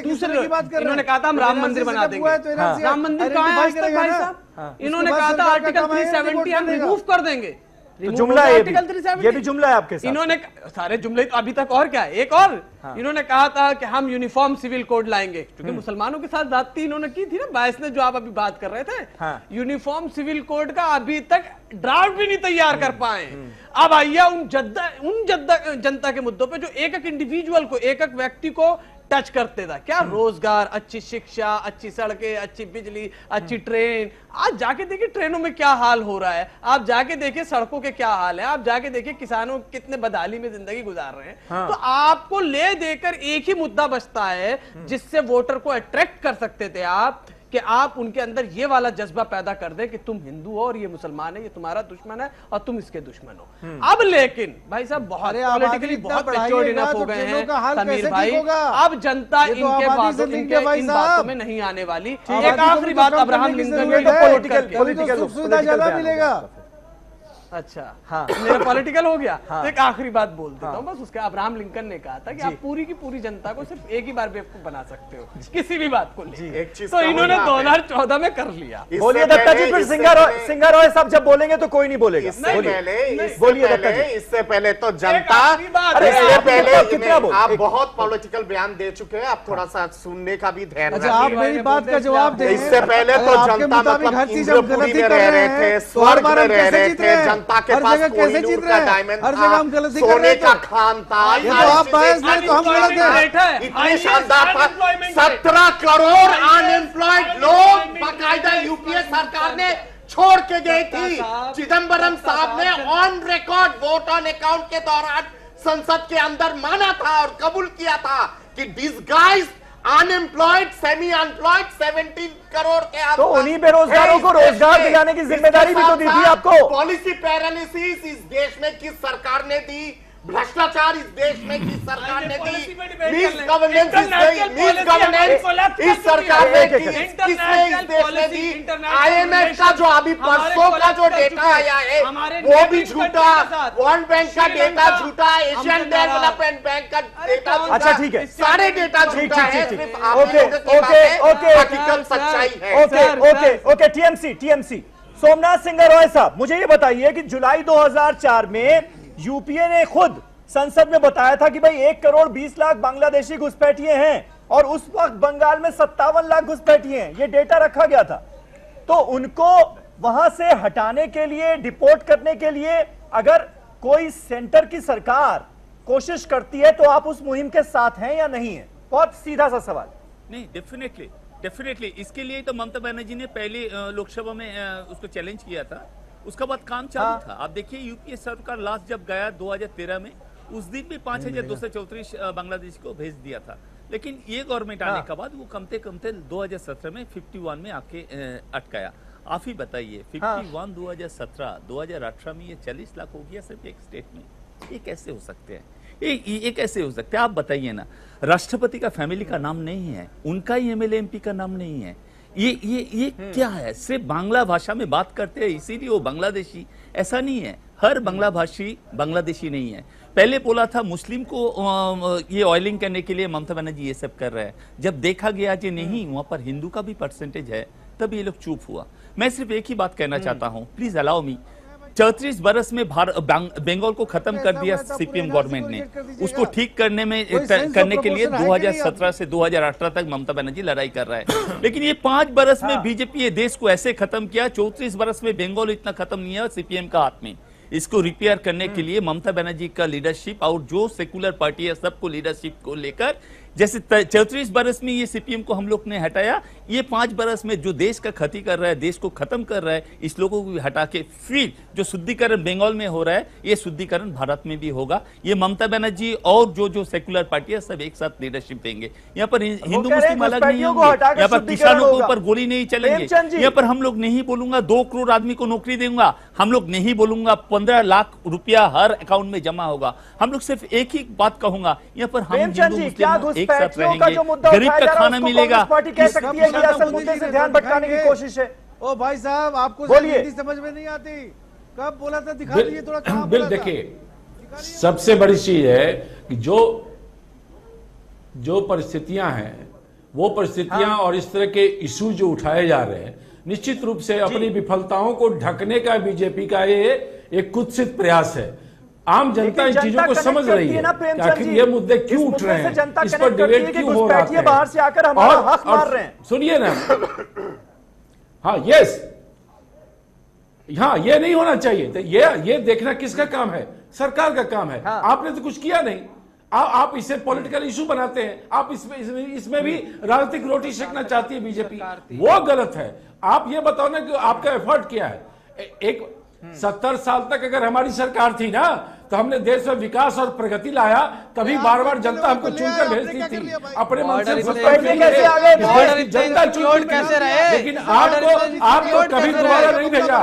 दूसरे बात कर, इन्होंने कहा था हम राम मंदिर बना देंगे। राम मंदिर कहाँ है आज तक भाई साहब? इन्होंने कहा था आर्टिकल 370 हम रिमूव कर देंगे। तो जुमला है ये भी जुमला है आपके साथ। इन्होंने सारे जुमले तो अभी तक, और क्या है एक और इन्होंने कहा था कि हम यूनिफॉर्म सिविल कोड लाएंगे, क्योंकि मुसलमानों के साथ ज्यादती इन्होंने की थी ना 22 ने, जो आप अभी बात कर रहे थे। यूनिफॉर्म सिविल कोड का अभी तक ड्राफ्ट भी नहीं तैयार कर पाए। अब आइए उन जनता के मुद्दों पे जो एक एक इंडिविजुअल को, एक एक व्यक्ति को टच करते था। क्या रोजगार, अच्छी शिक्षा, अच्छी सड़कें, अच्छी बिजली, अच्छी ट्रेन। आज जाके देखिए ट्रेनों में क्या हाल हो रहा है, आप जाके देखिए सड़कों के क्या हाल है, आप जाके देखिए किसानों कितने बदहाली में जिंदगी गुजार रहे हैं। तो आपको ले देकर एक ही मुद्दा बचता है जिससे वोटर को अट्रैक्ट कर सकते थे आप, कि आप उनके अंदर ये वाला जज्बा पैदा कर दे कि तुम हिंदू हो और ये मुसलमान है, ये तुम्हारा दुश्मन है और तुम इसके दुश्मन हो। अब लेकिन भाई साहब बहुत पॉलिटिकली बहुत मैच्योर्ड इनफ हो गए हैं समीर भाई। अब जनता इनके बातों, इन बातों में नहीं आने वाली। एक आखिरी बात, अब्राहम लिंकन पॉलिटिकल सुविधा ज्यादा मिलेगा। अच्छा हाँ, मेरा पॉलिटिकल हो गया। तो एक आखिरी बात बोल देता हूँ बस उसके। अब्राहम लिंकन ने कहा था कि आप पूरी की पूरी जनता को सिर्फ एक ही बार बेवकूफ बना सकते हो किसी भी बात को लेकर। तो इन्होंने 2014 में कर लिया। बोलिए दत्ता जी, फिर सिंघा रॉय साहब जब बोलेंगे तो कोई नहीं बोलेगा। बोलिए दत्ता जी। इससे पहले तो जनता, इससे पहले आप बहुत पॉलिटिकल बयान दे चुके हैं, आप थोड़ा सा सुनने का भी धैर्य रखिए। आप मेरी बात का जवाब दें। इससे पहले तो जनता मतलब इंद्रपुरी में रह रहे थे, स्वर्ग में रह रहे थे, जनता के पास कोहिनूर का डायमंड था, सोने का खान था। ये तो आप बायस नहीं, तो हम गलत हैं। इतने शानदार था। 17 करोड़ अनएम्प्लॉयड लोग बाकायदा यूपीए सरकार ने छोड़ के गई थी। चिदम्बरम साहब ने on record vote on account के दौरान संसद के अंदर माना था और कबूल किया था कि disguise unemployed, semi unemployed 17 crore के। तो उन्हीं बेरोजगारों को रोजगार दिलाने की जिम्मेदारी भी तो दी थी आपको। पॉलिसी पैरालिसिस इस देश में किस सरकार ने दी? भ्रष्टाचार इस देश में किस सरकार ने दी? मिस गवर्नेंस इस सरकार ने की, किसने इस देश में दी? IMF का जो अभी परसों का जो डेटा आया है वो भी झूठा, वर्ल्ड बैंक का डेटा झूठा, एशियन डेवलपमेंट बैंक का डेटा झूठा। अच्छा ठीक है, सारे डेटा झूठा है, सिर्फ आप ओके लोगों की बातें हकीकत सच्चाई है। ओके टीएमसी सोमनाथ सिंह रॉय साहब, मुझे ये बताइए कि जुलाई 2004 में यूपीए ने खुद संसद में बताया था कि भाई 1 करोड़ 20 लाख बांग्लादेशी घुसपैठिए हैं और उस वक्त बंगाल में 57 लाख घुसपैठिए हैं, ये डेटा रखा गया था। तो उनको वहां से हटाने के लिए, डिपोर्ट करने के लिए अगर कोई सेंटर की सरकार कोशिश करती है तो आप उस मुहिम के साथ हैं या नहीं है? बहुत सीधा सा सवाल। नहीं, डेफिनेटली इसके लिए तो ममता बनर्जी ने पहले लोकसभा में उसको चैलेंज किया था, उसका बाद काम चालू था। आप देखिए यूपीए सरकार लास्ट जब गया 2013 में, उस दिन भी 5234 बांग्लादेश को भेज दिया था। लेकिन ये गवर्नमेंट आने के बाद वो कमते 2017 में 51 में आके अटकाया। आप ही बताइए 51 2017 2018 में ये 40 लाख हो गया सिर्फ एक स्टेट में। ये कैसे हो सकते हैं? ये कैसे हो सकते हैं? आप बताइए ना। राष्ट्रपति का फैमिली का नाम नहीं है, उनका ही एमएलए एमपी का नाम नहीं है। ये क्या है? सिर्फ बांग्ला भाषा में बात करते हैं इसीलिए वो बांग्लादेशी, ऐसा नहीं है। हर बांग्ला भाषी बांग्लादेशी नहीं है। पहले बोला था मुस्लिम को ये ऑयलिंग करने के लिए ममता बनर्जी ये सब कर रहे हैं। जब देखा गया कि नहीं वहां पर हिंदू का भी परसेंटेज है, तब ये लोग चुप हुआ। मैं सिर्फ एक ही बात कहना चाहता हूं, प्लीज अलाउ मी। 34 बरस में बंगाल को खत्म कर दिया सीपीएम गवर्नमेंट ने। उसको ठीक करने के लिए 2017 से 2018 तक ममता बनर्जी लड़ाई कर रहा है। लेकिन ये 5 बरस में बीजेपी ये देश को ऐसे खत्म किया। 34 बरस में बंगाल इतना खत्म नहीं है सीपीएम का हाथ में। इसको रिपेयर करने के लिए ममता बनर्जी का लीडरशिप और जो सेकुलर पार्टी है सबको लीडरशिप को लेकर जैसे 34 बरस में ये सीपीएम को हम लोग ने हटाया, ये 5 बरस में जो देश का क्षति कर रहा है, देश को खत्म कर रहा है, इस लोगों को भी हटा के फिर जो शुद्धिकरण बंगाल में हो रहा है, ये शुद्धिकरण भारत में भी होगा। ये ममता बनर्जी और जो सेक्युलर पार्टी है सब एक साथ लीडरशिप देंगे। यहाँ पर हिंदू मुस्लिम अलग नहीं होंगे, यहाँ पर किसानों के ऊपर गोली नहीं चलेंगे, यहाँ पर हम लोग नहीं बोलूंगा 2 करोड़ आदमी को नौकरी दूंगा, हम लोग नहीं बोलूंगा 15 लाख रुपया हर अकाउंट में जमा होगा। हम लोग सिर्फ एक ही बात कहूंगा, यहाँ पर हम हिंदू मुस्लिम एक साथ रहेंगे, गरीब का खाना मिलेगा। पार्टी कह सकती है कि असल मुद्दे से ध्यान भटकाने की कोशिश है। ओ भाई साहब, आपको हिंदी समझ में नहीं आती, कब बोला था, दिखा दीजिए थोड़ा कहां बोला था। देखिए, सबसे बड़ी चीज है कि जो परिस्थितियां हैं, वो परिस्थितियां और इस तरह के इशू जो उठाए जा रहे हैं, निश्चित रूप से अपनी विफलताओं को ढकने का बीजेपी का ये एक कुत्सित प्रयास है। आम जनता इन चीजों को समझ रही है कि आखिर ये मुद्दे क्यों उठ रहे हैं, इस पर डिबेट क्यों हो रहा है, बाहर से आकर हमारा हक मार रहे हैं। सुनिए ना, हाँ यस, हाँ ये नहीं होना चाहिए। तो ये देखना किसका काम है? सरकार का काम है। आपने तो कुछ किया नहीं, आप इसे पॉलिटिकल इशू बनाते हैं, आप इसमें भी राजनीतिक रोटी सेकना चाहती है बीजेपी, वो गलत है। आप ये बताओ ना कि आपका एफर्ट क्या है। एक 70 साल तक अगर हमारी सरकार थी ना, तो हमने देश में विकास और प्रगति लाया, तभी बार बार जनता हमको चुनकर भेजती थी अपने मन से। जनता चुनकर, लेकिन आपको कभी दोबारा नहीं भेजा,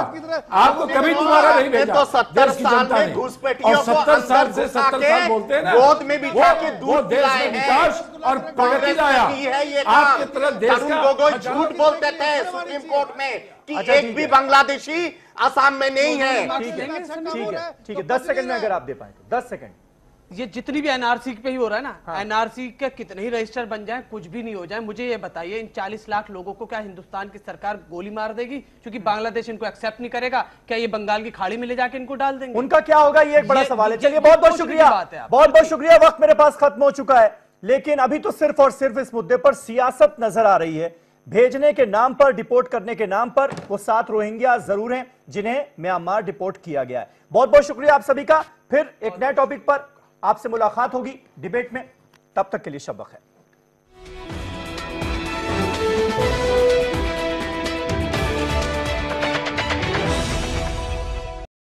आपको कभी दोबारा नहीं भेजा तो 70 साल में घुसपैठियों को 70 साल से 70 साल बोलते हैं ना, गोद में बिठा के वो देश में विकास और प्रगति लाया। आपके तरह देश का झूठ बोलते थे सुप्रीम कोर्ट में कि एक भी बांग्लादेशी आसाम में नहीं है। ठीक है 10 सेकंड में अगर आप दे पाए तो 10 सेकंड। ये जितनी भी एनआरसी पे ही हो रहा है ना, एनआरसी के कितने ही रजिस्टर बन जाए, कुछ भी नहीं हो जाए, मुझे ये बताइए इन 40 लाख लोगों को क्या हिंदुस्तान की सरकार गोली मार देगी क्योंकि बांग्लादेश इनको एक्सेप्ट नहीं करेगा? क्या ये बंगाल की खाड़ी में ले जाके इनको डाल देंगे? उनका क्या होगा, ये एक बड़ा सवाल है। चलिए बहुत बहुत शुक्रिया, बहुत बहुत शुक्रिया। वक्त मेरे पास खत्म हो चुका है, लेकिन अभी तो सिर्फ और सिर्फ इस मुद्दे पर सियासत नजर आ रही है। भेजने के नाम पर, डिपोर्ट करने के नाम पर वो 7 रोहिंग्या जरूर हैं जिन्हें म्यांमार डिपोर्ट किया गया है। बहुत बहुत शुक्रिया आप सभी का। फिर एक नए टॉपिक पर आपसे मुलाकात होगी डिबेट में, तब तक के लिए शब बखैर।